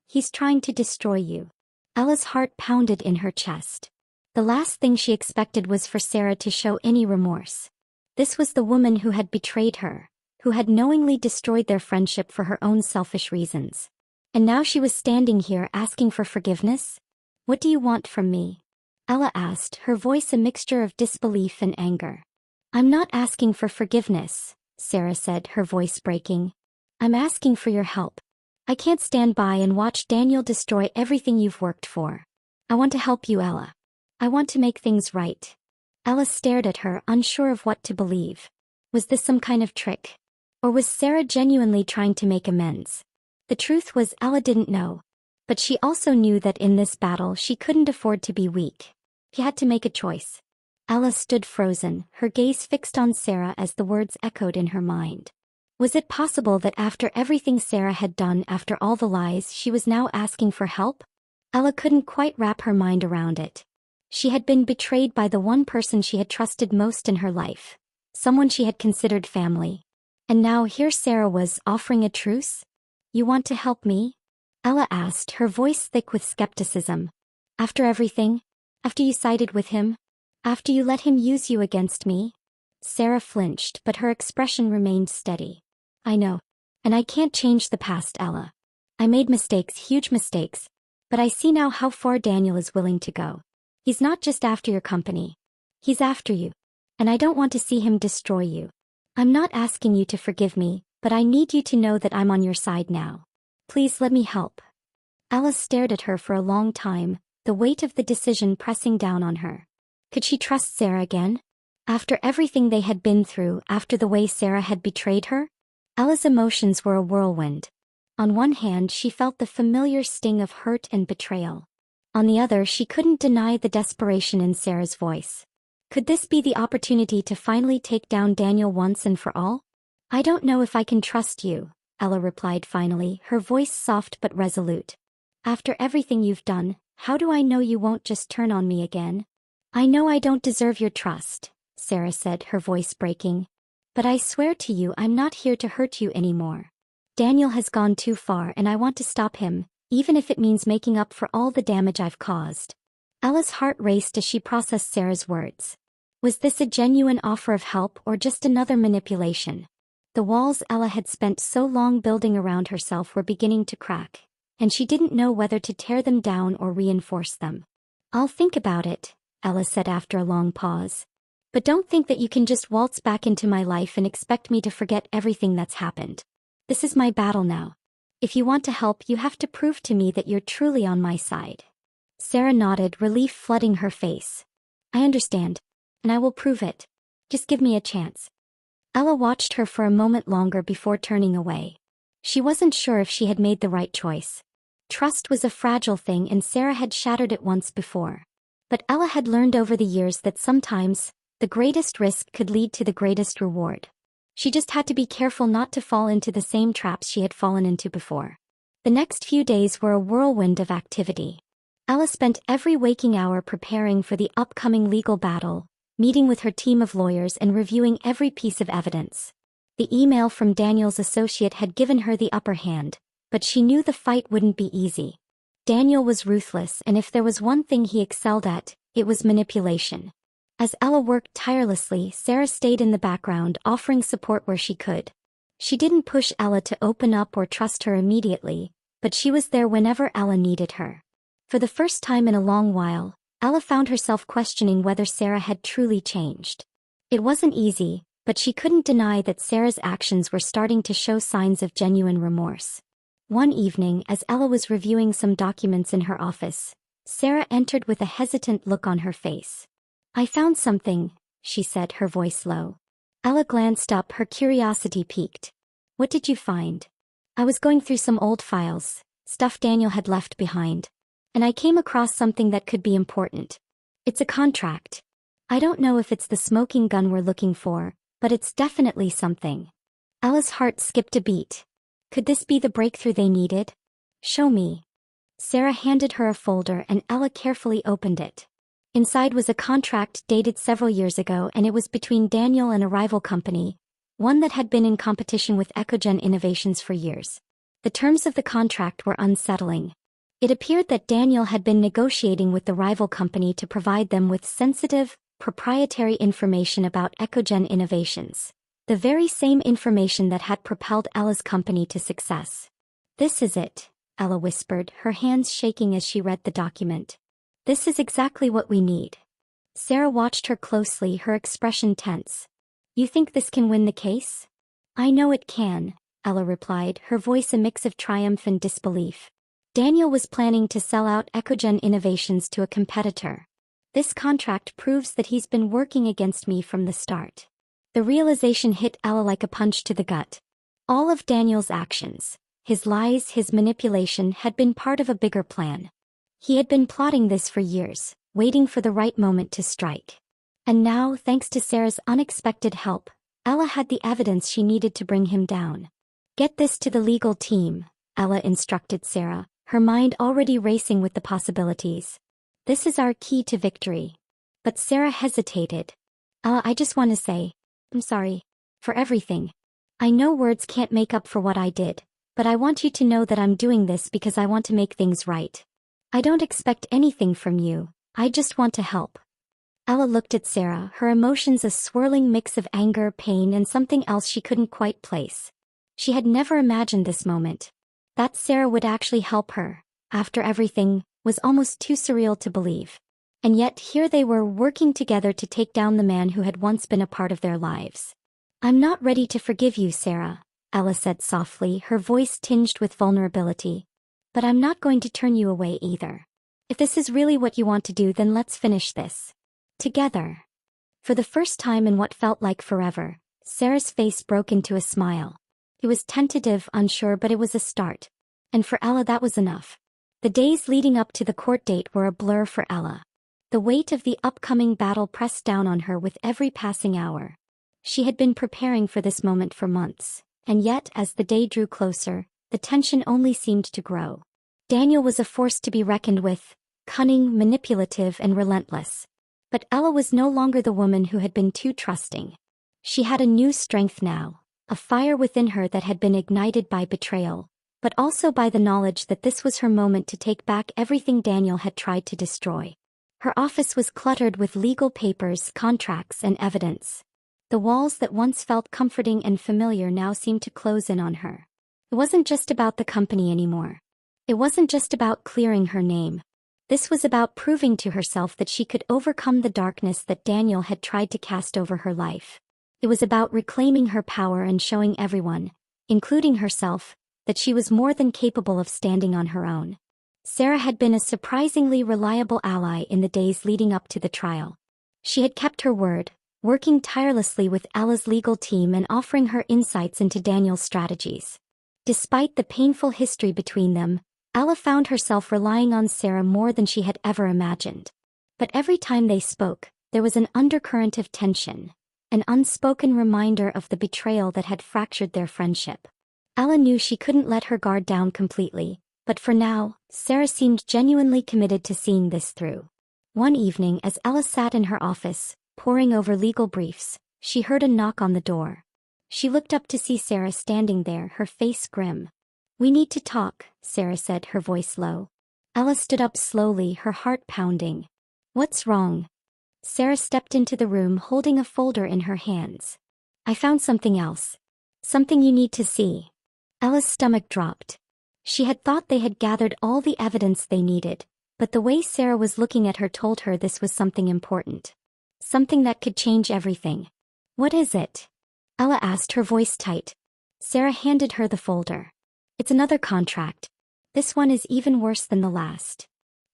Speaker 1: He's trying to destroy you." Ella's heart pounded in her chest. The last thing she expected was for Sarah to show any remorse. This was the woman who had betrayed her, who had knowingly destroyed their friendship for her own selfish reasons. And now she was standing here asking for forgiveness? "What do you want from me?" Ella asked, her voice a mixture of disbelief and anger. "I'm not asking for forgiveness," Sarah said, her voice breaking. "I'm asking for your help. I can't stand by and watch Daniel destroy everything you've worked for. I want to help you, Ella. I want to make things right." Ella stared at her, unsure of what to believe. Was this some kind of trick? Or was Sarah genuinely trying to make amends? The truth was, Ella didn't know. But she also knew that in this battle she couldn't afford to be weak. She had to make a choice. Ella stood frozen, her gaze fixed on Sarah as the words echoed in her mind. Was it possible that after everything Sarah had done, after all the lies, she was now asking for help? Ella couldn't quite wrap her mind around it. She had been betrayed by the one person she had trusted most in her life, someone she had considered family. And now here Sarah was offering a truce? "You want to help me?" Ella asked, her voice thick with skepticism. "After everything? After you sided with him? After you let him use you against me?" Sarah flinched, but her expression remained steady. "I know. And I can't change the past, Ella. I made mistakes, huge mistakes. But I see now how far Daniel is willing to go. He's not just after your company. He's after you. And I don't want to see him destroy you. I'm not asking you to forgive me, but I need you to know that I'm on your side now. Please let me help." Ella stared at her for a long time, the weight of the decision pressing down on her. Could she trust Sarah again? After everything they had been through, after the way Sarah had betrayed her, Ella's emotions were a whirlwind. On one hand, she felt the familiar sting of hurt and betrayal. On the other, she couldn't deny the desperation in Sarah's voice. Could this be the opportunity to finally take down Daniel once and for all? "I don't know if I can trust you," Ella replied finally, her voice soft but resolute. "After everything you've done, how do I know you won't just turn on me again?" "I know I don't deserve your trust," Sarah said, her voice breaking. "But I swear to you I'm not here to hurt you anymore. Daniel has gone too far and I want to stop him, even if it means making up for all the damage I've caused." Ella's heart raced as she processed Sarah's words. Was this a genuine offer of help or just another manipulation? The walls Ella had spent so long building around herself were beginning to crack, and she didn't know whether to tear them down or reinforce them. "I'll think about it," Ella said after a long pause. "But don't think that you can just waltz back into my life and expect me to forget everything that's happened. This is my battle now. If you want to help, you have to prove to me that you're truly on my side." Sarah nodded, relief flooding her face. "I understand, and I will prove it. Just give me a chance." Ella watched her for a moment longer before turning away. She wasn't sure if she had made the right choice. Trust was a fragile thing and Sarah had shattered it once before. But Ella had learned over the years that sometimes, the greatest risk could lead to the greatest reward. She just had to be careful not to fall into the same traps she had fallen into before. The next few days were a whirlwind of activity. Ella spent every waking hour preparing for the upcoming legal battle, meeting with her team of lawyers and reviewing every piece of evidence. The email from Daniel's associate had given her the upper hand, but she knew the fight wouldn't be easy. Daniel was ruthless, and if there was one thing he excelled at, it was manipulation. As Ella worked tirelessly, Sarah stayed in the background, offering support where she could. She didn't push Ella to open up or trust her immediately, but she was there whenever Ella needed her. For the first time in a long while, Ella found herself questioning whether Sarah had truly changed. It wasn't easy, but she couldn't deny that Sarah's actions were starting to show signs of genuine remorse. One evening, as Ella was reviewing some documents in her office, Sarah entered with a hesitant look on her face. "I found something," she said, her voice low. Ella glanced up, her curiosity piqued. "What did you find?" "I was going through some old files, stuff Daniel had left behind, and I came across something that could be important. It's a contract. I don't know if it's the smoking gun we're looking for, but it's definitely something." Ella's heart skipped a beat. Could this be the breakthrough they needed? "Show me." Sarah handed her a folder and Ella carefully opened it. Inside was a contract dated several years ago, and it was between Daniel and a rival company, one that had been in competition with Ecogen Innovations for years. The terms of the contract were unsettling. It appeared that Daniel had been negotiating with the rival company to provide them with sensitive, proprietary information about Ecogen Innovations, the very same information that had propelled Ella's company to success. "This is it," Ella whispered, her hands shaking as she read the document. "This is exactly what we need." Sarah watched her closely, her expression tense. "You think this can win the case?" "I know it can," Ella replied, her voice a mix of triumph and disbelief. Daniel was planning to sell out Ecogen Innovations to a competitor. This contract proves that he's been working against me from the start. The realization hit Ella like a punch to the gut. All of Daniel's actions, his lies, his manipulation, had been part of a bigger plan. He had been plotting this for years, waiting for the right moment to strike. And now, thanks to Sarah's unexpected help, Ella had the evidence she needed to bring him down. "Get this to the legal team," Ella instructed Sarah, her mind already racing with the possibilities. "This is our key to victory." But Sarah hesitated. "Ella, I just want to say, I'm sorry. For everything. I know words can't make up for what I did, but I want you to know that I'm doing this because I want to make things right. I don't expect anything from you, I just want to help." Ella looked at Sarah, her emotions a swirling mix of anger, pain, and something else she couldn't quite place. She had never imagined this moment. That Sarah would actually help her, after everything, was almost too surreal to believe. And yet here they were working together to take down the man who had once been a part of their lives. "I'm not ready to forgive you, Sarah," Ella said softly, her voice tinged with vulnerability. "But I'm not going to turn you away either. If this is really what you want to do, then let's finish this. Together." For the first time in what felt like forever, Sarah's face broke into a smile. It was tentative, unsure, but it was a start. And for Ella that was enough. The days leading up to the court date were a blur for Ella. The weight of the upcoming battle pressed down on her with every passing hour. She had been preparing for this moment for months, and yet as the day drew closer, the tension only seemed to grow. Daniel was a force to be reckoned with, cunning, manipulative, and relentless. But Ella was no longer the woman who had been too trusting. She had a new strength now, a fire within her that had been ignited by betrayal, but also by the knowledge that this was her moment to take back everything Daniel had tried to destroy. Her office was cluttered with legal papers, contracts, and evidence. The walls that once felt comforting and familiar now seemed to close in on her. It wasn't just about the company anymore. It wasn't just about clearing her name. This was about proving to herself that she could overcome the darkness that Daniel had tried to cast over her life. It was about reclaiming her power and showing everyone, including herself, that she was more than capable of standing on her own. Sarah had been a surprisingly reliable ally in the days leading up to the trial. She had kept her word, working tirelessly with Ella's legal team and offering her insights into Daniel's strategies. Despite the painful history between them, Ella found herself relying on Sarah more than she had ever imagined. But every time they spoke, there was an undercurrent of tension, an unspoken reminder of the betrayal that had fractured their friendship. Ella knew she couldn't let her guard down completely, but for now, Sarah seemed genuinely committed to seeing this through. One evening as Ella sat in her office, poring over legal briefs, she heard a knock on the door. She looked up to see Sarah standing there, her face grim. "We need to talk," Sarah said, her voice low. Ella stood up slowly, her heart pounding. "What's wrong?" Sarah stepped into the room holding a folder in her hands. "I found something else. Something you need to see." Ella's stomach dropped. She had thought they had gathered all the evidence they needed, but the way Sarah was looking at her told her this was something important. Something that could change everything. "What is it?" Ella asked, her voice tight. Sarah handed her the folder. "It's another contract. This one is even worse than the last."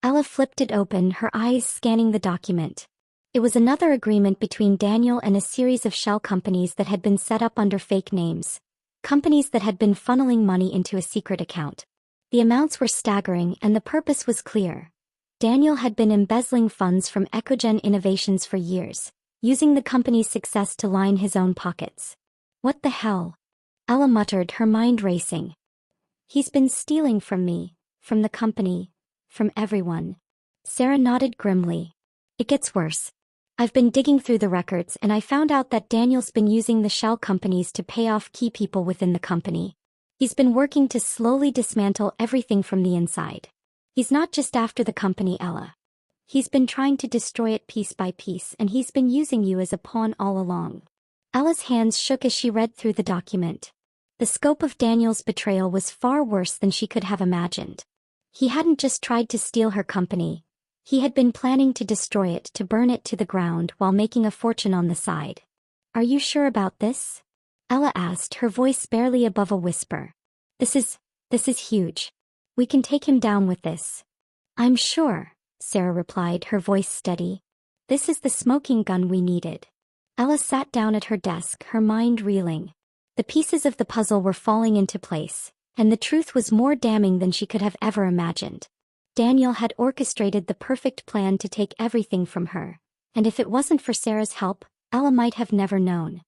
Speaker 1: Ella flipped it open, her eyes scanning the document. It was another agreement between Daniel and a series of shell companies that had been set up under fake names. Companies that had been funneling money into a secret account. The amounts were staggering and the purpose was clear. Daniel had been embezzling funds from Ecogen Innovations for years, using the company's success to line his own pockets. "What the hell?" Ella muttered, her mind racing. "He's been stealing from me, from the company, from everyone." Sarah nodded grimly. "It gets worse. I've been digging through the records and I found out that Daniel's been using the shell companies to pay off key people within the company. He's been working to slowly dismantle everything from the inside. He's not just after the company, Ella. He's been trying to destroy it piece by piece, and he's been using you as a pawn all along." Ella's hands shook as she read through the document. The scope of Daniel's betrayal was far worse than she could have imagined. He hadn't just tried to steal her company. He had been planning to destroy it, to burn it to the ground while making a fortune on the side. "Are you sure about this?" Ella asked, her voice barely above a whisper. This is huge. We can take him down with this." "I'm sure," Sarah replied, her voice steady. "This is the smoking gun we needed." Ella sat down at her desk, her mind reeling. The pieces of the puzzle were falling into place, and the truth was more damning than she could have ever imagined. Daniel had orchestrated the perfect plan to take everything from her, and if it wasn't for Sarah's help, Ella might have never known.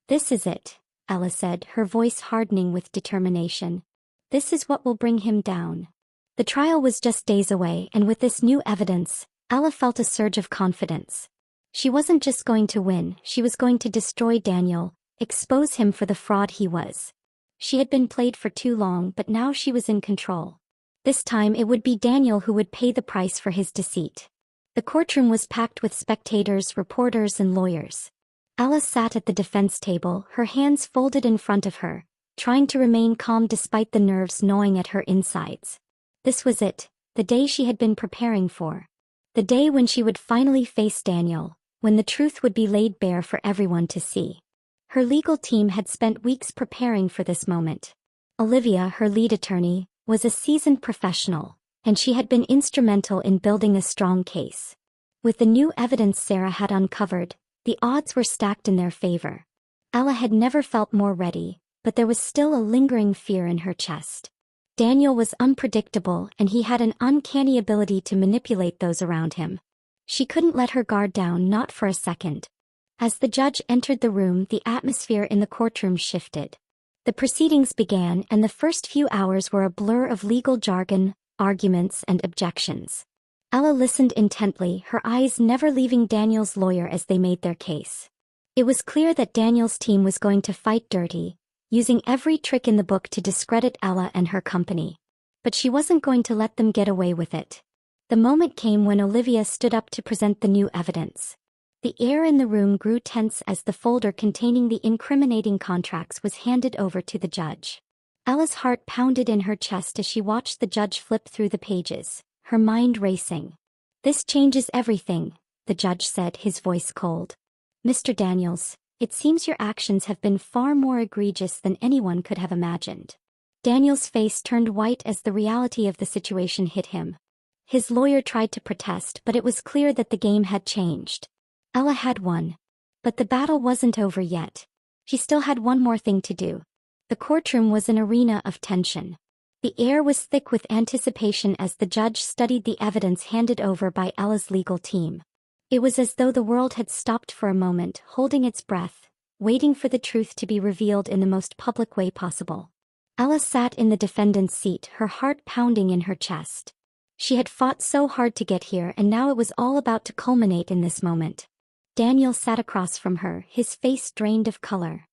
Speaker 1: "This is it," Ella said, her voice hardening with determination. "This is what will bring him down." The trial was just days away, and with this new evidence, Ella felt a surge of confidence. She wasn't just going to win, she was going to destroy Daniel, expose him for the fraud he was. She had been played for too long, but now she was in control. This time it would be Daniel who would pay the price for his deceit. The courtroom was packed with spectators, reporters, and lawyers. Ella sat at the defense table, her hands folded in front of her, trying to remain calm despite the nerves gnawing at her insides. This was it, the day she had been preparing for. The day when she would finally face Daniel, when the truth would be laid bare for everyone to see. Her legal team had spent weeks preparing for this moment. Olivia, her lead attorney, was a seasoned professional, and she had been instrumental in building a strong case. With the new evidence Sarah had uncovered, The odds were stacked in their favor. Ella had never felt more ready, but there was still a lingering fear in her chest. Daniel was unpredictable and he had an uncanny ability to manipulate those around him. She couldn't let her guard down, not for a second. As the judge entered the room, the atmosphere in the courtroom shifted. The proceedings began, and the first few hours were a blur of legal jargon, arguments, and objections. Ella listened intently, her eyes never leaving Daniel's lawyer as they made their case. It was clear that Daniel's team was going to fight dirty, using every trick in the book to discredit Ella and her company. But she wasn't going to let them get away with it. The moment came when Olivia stood up to present the new evidence. The air in the room grew tense as the folder containing the incriminating contracts was handed over to the judge. Ella's heart pounded in her chest as she watched the judge flip through the pages, her mind racing. "This changes everything," the judge said, his voice cold. "Mr. Daniels, it seems your actions have been far more egregious than anyone could have imagined." Daniel's face turned white as the reality of the situation hit him. His lawyer tried to protest, but it was clear that the game had changed. Ella had won. But the battle wasn't over yet. She still had one more thing to do. The courtroom was an arena of tension. The air was thick with anticipation as the judge studied the evidence handed over by Ella's legal team. It was as though the world had stopped for a moment, holding its breath, waiting for the truth to be revealed in the most public way possible. Ella sat in the defendant's seat, her heart pounding in her chest. She had fought so hard to get here, and now it was all about to culminate in this moment. Daniel sat across from her, his face drained of color.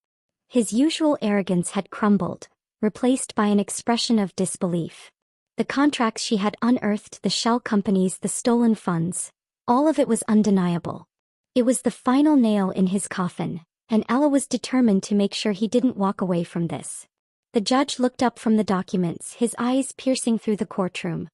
Speaker 1: His usual arrogance had crumbled, replaced by an expression of disbelief. The contracts she had unearthed, the shell companies, the stolen funds, all of it was undeniable. It was the final nail in his coffin, and Ella was determined to make sure he didn't walk away from this. The judge looked up from the documents, his eyes piercing through the courtroom.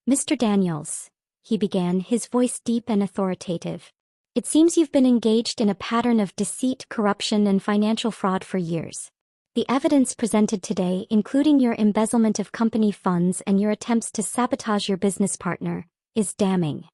Speaker 1: "Mr. Daniels," he began, his voice deep and authoritative. "It seems you've been engaged in a pattern of deceit, corruption, and financial fraud for years. The evidence presented today, including your embezzlement of company funds and your attempts to sabotage your business partner, is damning."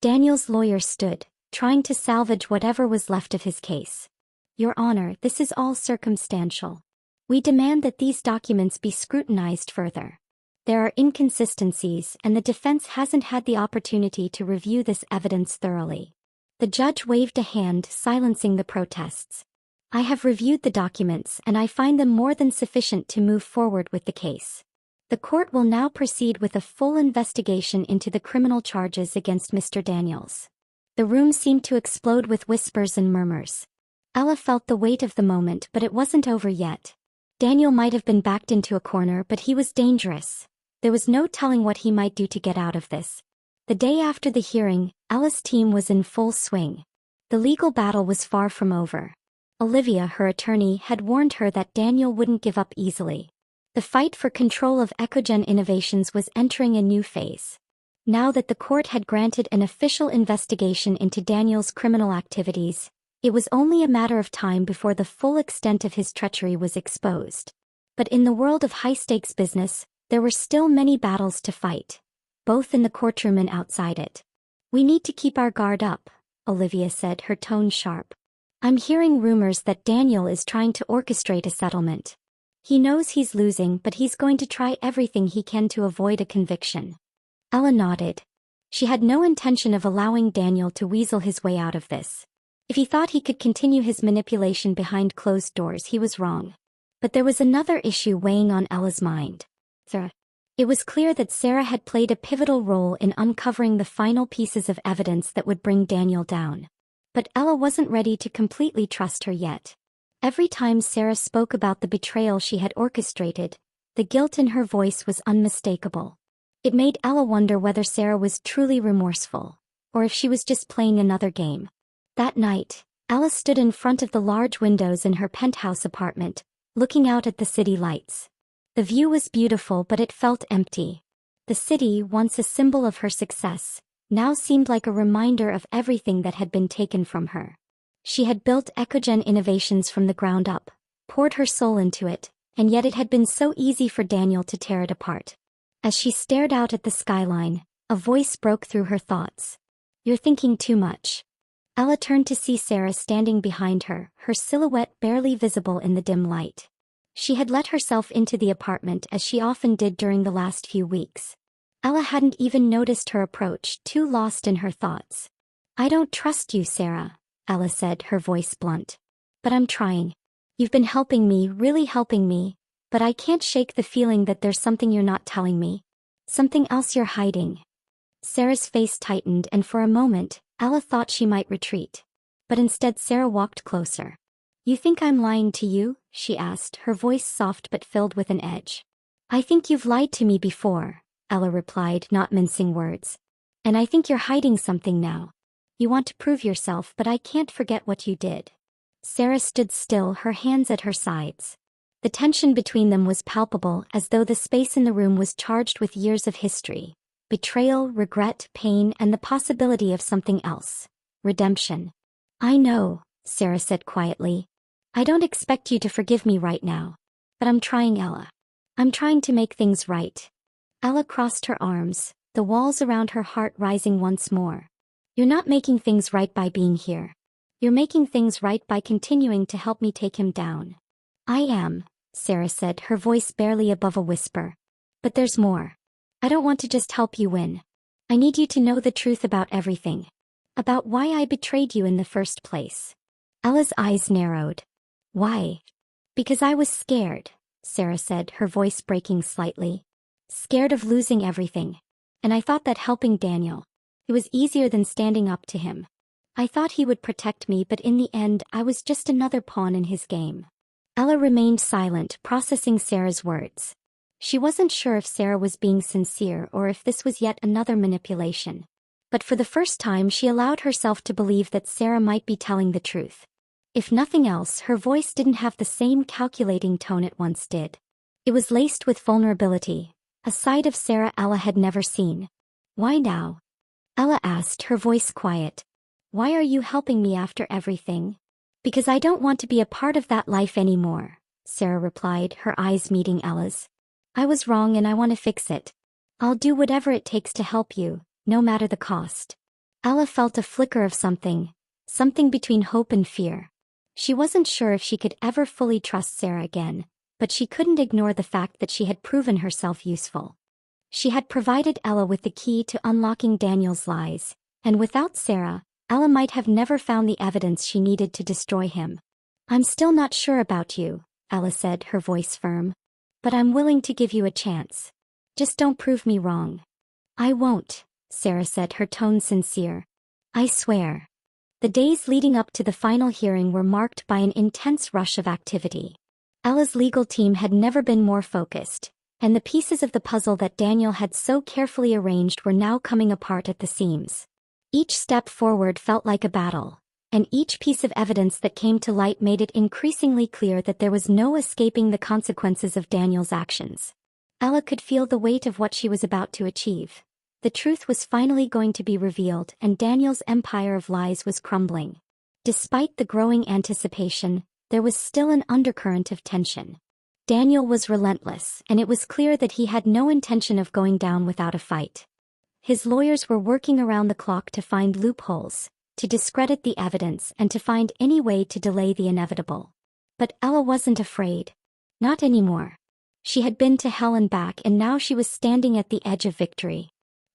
Speaker 1: Daniel's lawyer stood, trying to salvage whatever was left of his case. "Your Honor, this is all circumstantial. We demand that these documents be scrutinized further. There are inconsistencies, and the defense hasn't had the opportunity to review this evidence thoroughly." The judge waved a hand, silencing the protests. "I have reviewed the documents, and I find them more than sufficient to move forward with the case. The court will now proceed with a full investigation into the criminal charges against Mr. Daniels." The room seemed to explode with whispers and murmurs. Ella felt the weight of the moment, but it wasn't over yet. Daniel might have been backed into a corner, but he was dangerous. There was no telling what he might do to get out of this. The day after the hearing, Ella's team was in full swing. The legal battle was far from over. Olivia, her attorney, had warned her that Daniel wouldn't give up easily. The fight for control of Ecogen Innovations was entering a new phase. Now that the court had granted an official investigation into Daniel's criminal activities, it was only a matter of time before the full extent of his treachery was exposed. But in the world of high-stakes business, there were still many battles to fight, both in the courtroom and outside it. "We need to keep our guard up," Olivia said, her tone sharp. "I'm hearing rumors that Daniel is trying to orchestrate a settlement. He knows he's losing, but he's going to try everything he can to avoid a conviction." Ella nodded. She had no intention of allowing Daniel to weasel his way out of this. If he thought he could continue his manipulation behind closed doors, he was wrong. But there was another issue weighing on Ella's mind. It was clear that Sarah had played a pivotal role in uncovering the final pieces of evidence that would bring Daniel down. But Ella wasn't ready to completely trust her yet. Every time Sarah spoke about the betrayal she had orchestrated, the guilt in her voice was unmistakable. It made Ella wonder whether Sarah was truly remorseful, or if she was just playing another game. That night, Ella stood in front of the large windows in her penthouse apartment, looking out at the city lights. The view was beautiful, but it felt empty. The city, once a symbol of her success, now seemed like a reminder of everything that had been taken from her. She had built Ecogen Innovations from the ground up, poured her soul into it, and yet it had been so easy for Daniel to tear it apart. As she stared out at the skyline, a voice broke through her thoughts. "You're thinking too much." Ella turned to see Sarah standing behind her, her silhouette barely visible in the dim light. She had let herself into the apartment as she often did during the last few weeks. Ella hadn't even noticed her approach, too lost in her thoughts. "I don't trust you, Sarah," Ella said, her voice blunt. "But I'm trying. You've been helping me, really helping me, but I can't shake the feeling that there's something you're not telling me. Something else you're hiding." Sarah's face tightened, and for a moment, Ella thought she might retreat. But instead Sarah walked closer. "You think I'm lying to you?" she asked, her voice soft but filled with an edge. "I think you've lied to me before," Ella replied, not mincing words. "And I think you're hiding something now. You want to prove yourself, but I can't forget what you did." Sarah stood still, her hands at her sides. The tension between them was palpable, as though the space in the room was charged with years of history. Betrayal, regret, pain, and the possibility of something else. Redemption. "I know," Sarah said quietly. "I don't expect you to forgive me right now. But I'm trying, Ella. I'm trying to make things right." Ella crossed her arms, the walls around her heart rising once more. "You're not making things right by being here. You're making things right by continuing to help me take him down." "I am," Sarah said, her voice barely above a whisper. "But there's more. I don't want to just help you win. I need you to know the truth about everything. About why I betrayed you in the first place." Ella's eyes narrowed. "Why?" "Because I was scared," Sarah said, her voice breaking slightly. "Scared of losing everything. And I thought that helping Daniel, it was easier than standing up to him. I thought he would protect me, but in the end I was just another pawn in his game." Ella remained silent, processing Sarah's words. She wasn't sure if Sarah was being sincere or if this was yet another manipulation. But for the first time she allowed herself to believe that Sarah might be telling the truth. If nothing else, her voice didn't have the same calculating tone it once did. It was laced with vulnerability, a side of Sarah Ella had never seen. "Why now?" Ella asked, her voice quiet. "Why are you helping me after everything?" "Because I don't want to be a part of that life anymore," Sarah replied, her eyes meeting Ella's. "I was wrong and I want to fix it. I'll do whatever it takes to help you, no matter the cost." Ella felt a flicker of something between hope and fear. She wasn't sure if she could ever fully trust Sarah again, but she couldn't ignore the fact that she had proven herself useful. She had provided Ella with the key to unlocking Daniel's lies, and without Sarah, Ella might have never found the evidence she needed to destroy him. "I'm still not sure about you," Ella said, her voice firm. "But I'm willing to give you a chance. Just don't prove me wrong." "I won't," Sarah said, her tone sincere. "I swear." The days leading up to the final hearing were marked by an intense rush of activity. Ella's legal team had never been more focused, and the pieces of the puzzle that Daniel had so carefully arranged were now coming apart at the seams. Each step forward felt like a battle, and each piece of evidence that came to light made it increasingly clear that there was no escaping the consequences of Daniel's actions. Ella could feel the weight of what she was about to achieve. The truth was finally going to be revealed, and Daniel's empire of lies was crumbling. Despite the growing anticipation, there was still an undercurrent of tension. Daniel was relentless, and it was clear that he had no intention of going down without a fight. His lawyers were working around the clock to find loopholes, to discredit the evidence, and to find any way to delay the inevitable. But Ella wasn't afraid. Not anymore. She had been to hell and back, and now she was standing at the edge of victory.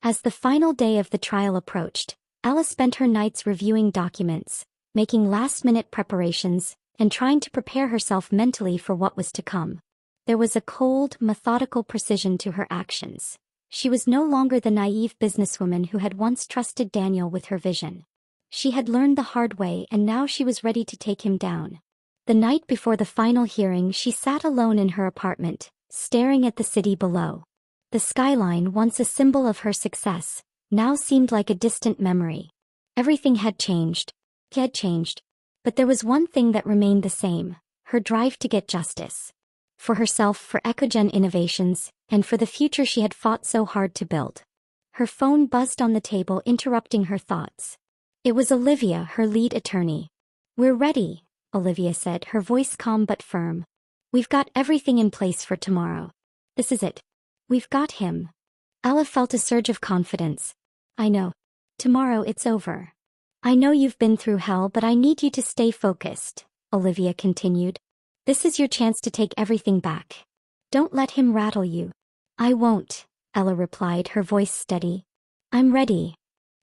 Speaker 1: As the final day of the trial approached, Ella spent her nights reviewing documents, making last-minute preparations, and trying to prepare herself mentally for what was to come. There was a cold, methodical precision to her actions. She was no longer the naive businesswoman who had once trusted Daniel with her vision. She had learned the hard way, and now she was ready to take him down. The night before the final hearing, she sat alone in her apartment, staring at the city below. The skyline, once a symbol of her success, now seemed like a distant memory. Everything had changed. But there was one thing that remained the same: her drive to get justice. For herself, for Ecogen Innovations, and for the future she had fought so hard to build. Her phone buzzed on the table, interrupting her thoughts. It was Olivia, her lead attorney. "We're ready," Olivia said, her voice calm but firm. "We've got everything in place for tomorrow. This is it. We've got him." Ella felt a surge of confidence. "I know. Tomorrow it's over." I know you've been through hell, but I need you to stay focused, Olivia continued. This is your chance to take everything back. Don't let him rattle you. I won't, Ella replied, her voice steady. I'm ready.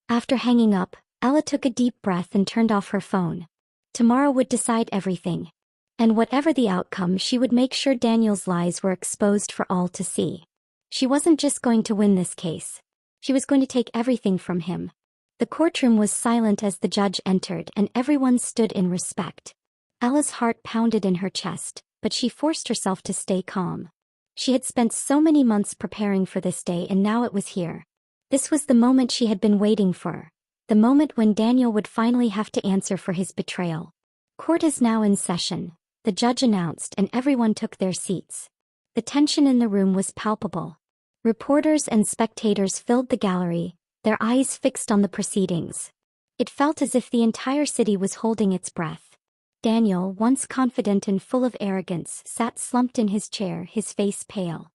Speaker 1: After hanging up, Ella took a deep breath and turned off her phone. Tomorrow would decide everything. And whatever the outcome, she would make sure Daniel's lies were exposed for all to see. She wasn't just going to win this case. She was going to take everything from him. The courtroom was silent as the judge entered, and everyone stood in respect. Ella's heart pounded in her chest, but she forced herself to stay calm. She had spent so many months preparing for this day, and now it was here. This was the moment she had been waiting for. The moment when Daniel would finally have to answer for his betrayal. Court is now in session, the judge announced, and everyone took their seats. The tension in the room was palpable. Reporters and spectators filled the gallery, their eyes fixed on the proceedings. It felt as if the entire city was holding its breath. Daniel, once confident and full of arrogance, sat slumped in his chair, his face pale.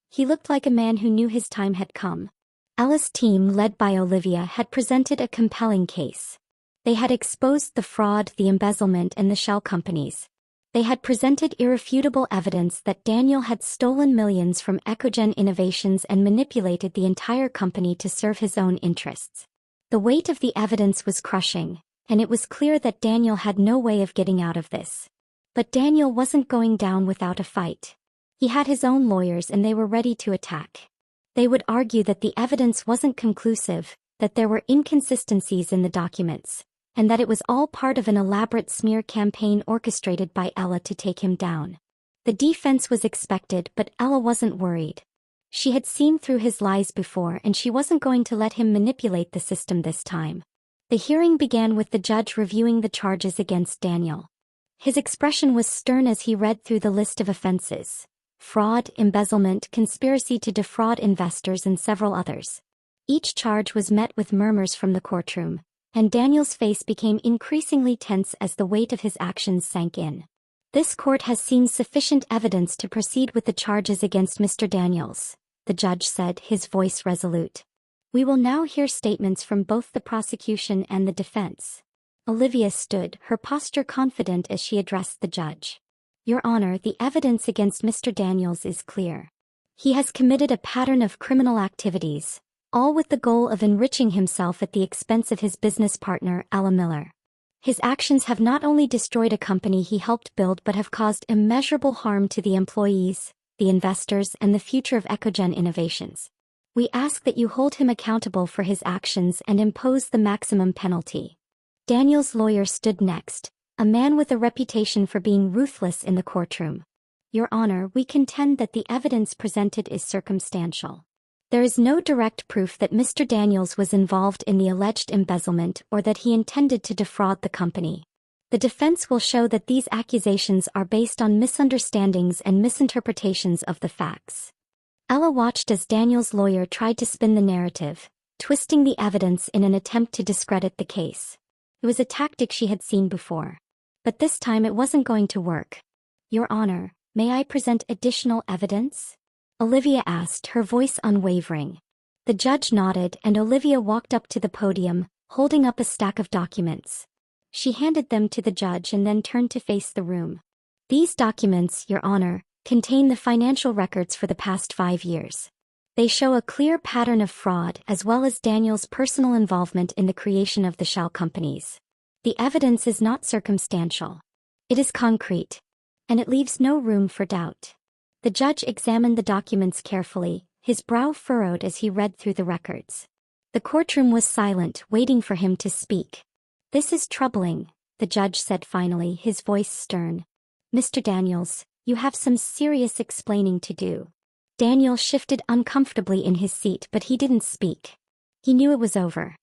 Speaker 1: He looked like a man who knew his time had come. Ella's team, led by Olivia, had presented a compelling case. They had exposed the fraud, the embezzlement, and the shell companies. They had presented irrefutable evidence that Daniel had stolen millions from Ecogen Innovations and manipulated the entire company to serve his own interests. The weight of the evidence was crushing, and it was clear that Daniel had no way of getting out of this. But Daniel wasn't going down without a fight. He had his own lawyers, and they were ready to attack. They would argue that the evidence wasn't conclusive, that there were inconsistencies in the documents, and that it was all part of an elaborate smear campaign orchestrated by Ella to take him down. The defense was expected, but Ella wasn't worried. She had seen through his lies before, and she wasn't going to let him manipulate the system this time. The hearing began with the judge reviewing the charges against Daniel. His expression was stern as he read through the list of offenses: fraud, embezzlement, conspiracy to defraud investors, and several others. Each charge was met with murmurs from the courtroom, and Daniel's face became increasingly tense as the weight of his actions sank in. This court has seen sufficient evidence to proceed with the charges against Mr. Daniels, the judge said, his voice resolute. We will now hear statements from both the prosecution and the defense. Olivia stood, her posture confident as she addressed the judge. Your Honor, the evidence against Mr. Daniels is clear. He has committed a pattern of criminal activities, all with the goal of enriching himself at the expense of his business partner, Ella Miller. His actions have not only destroyed a company he helped build but have caused immeasurable harm to the employees, the investors, and the future of Ecogen Innovations. We ask that you hold him accountable for his actions and impose the maximum penalty. Daniel's lawyer stood next, a man with a reputation for being ruthless in the courtroom. Your Honor, we contend that the evidence presented is circumstantial. There is no direct proof that Mr. Daniels was involved in the alleged embezzlement or that he intended to defraud the company. The defense will show that these accusations are based on misunderstandings and misinterpretations of the facts. Ella watched as Daniel's lawyer tried to spin the narrative, twisting the evidence in an attempt to discredit the case. It was a tactic she had seen before. But this time it wasn't going to work. Your Honor, may I present additional evidence? Olivia asked, her voice unwavering. The judge nodded, and Olivia walked up to the podium, holding up a stack of documents. She handed them to the judge and then turned to face the room. These documents, Your Honor, contain the financial records for the past 5 years. They show a clear pattern of fraud as well as Daniel's personal involvement in the creation of the shell companies. The evidence is not circumstantial. It is concrete. And it leaves no room for doubt. The judge examined the documents carefully, his brow furrowed as he read through the records. The courtroom was silent, waiting for him to speak. This is troubling, the judge said finally, his voice stern. Mr. Daniels, you have some serious explaining to do. Daniel shifted uncomfortably in his seat, but he didn't speak. He knew it was over.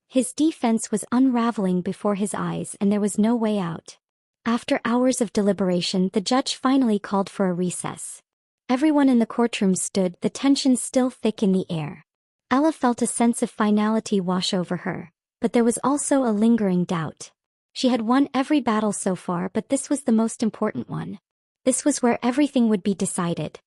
Speaker 1: His defense was unraveling before his eyes, and there was no way out. After hours of deliberation, the judge finally called for a recess. Everyone in the courtroom stood, the tension still thick in the air. Ella felt a sense of finality wash over her, but there was also a lingering doubt. She had won every battle so far, but this was the most important one. This was where everything would be decided.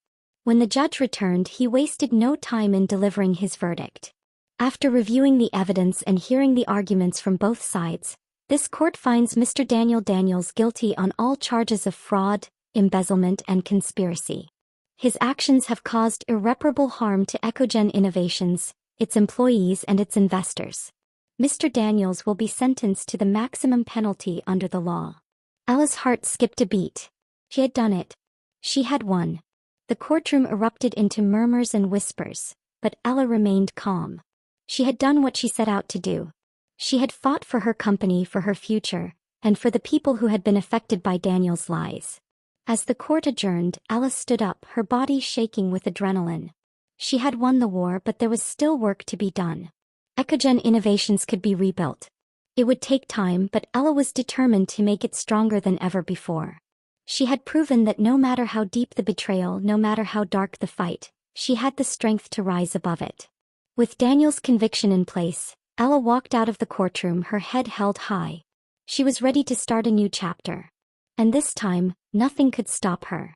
Speaker 1: When the judge returned, he wasted no time in delivering his verdict. After reviewing the evidence and hearing the arguments from both sides, this court finds Mr. Daniel Daniels guilty on all charges of fraud, embezzlement, and conspiracy. His actions have caused irreparable harm to Ecogen Innovations, its employees, and its investors. Mr. Daniels will be sentenced to the maximum penalty under the law. Ella's heart skipped a beat. She had done it. She had won. The courtroom erupted into murmurs and whispers, but Ella remained calm. She had done what she set out to do. She had fought for her company, for her future, and for the people who had been affected by Daniel's lies. As the court adjourned, Ella stood up, her body shaking with adrenaline. She had won the war, but there was still work to be done. Ecogen Innovations could be rebuilt. It would take time, but Ella was determined to make it stronger than ever before. She had proven that no matter how deep the betrayal, no matter how dark the fight, she had the strength to rise above it. With Daniel's conviction in place, Ella walked out of the courtroom, her head held high. She was ready to start a new chapter. And this time, nothing could stop her.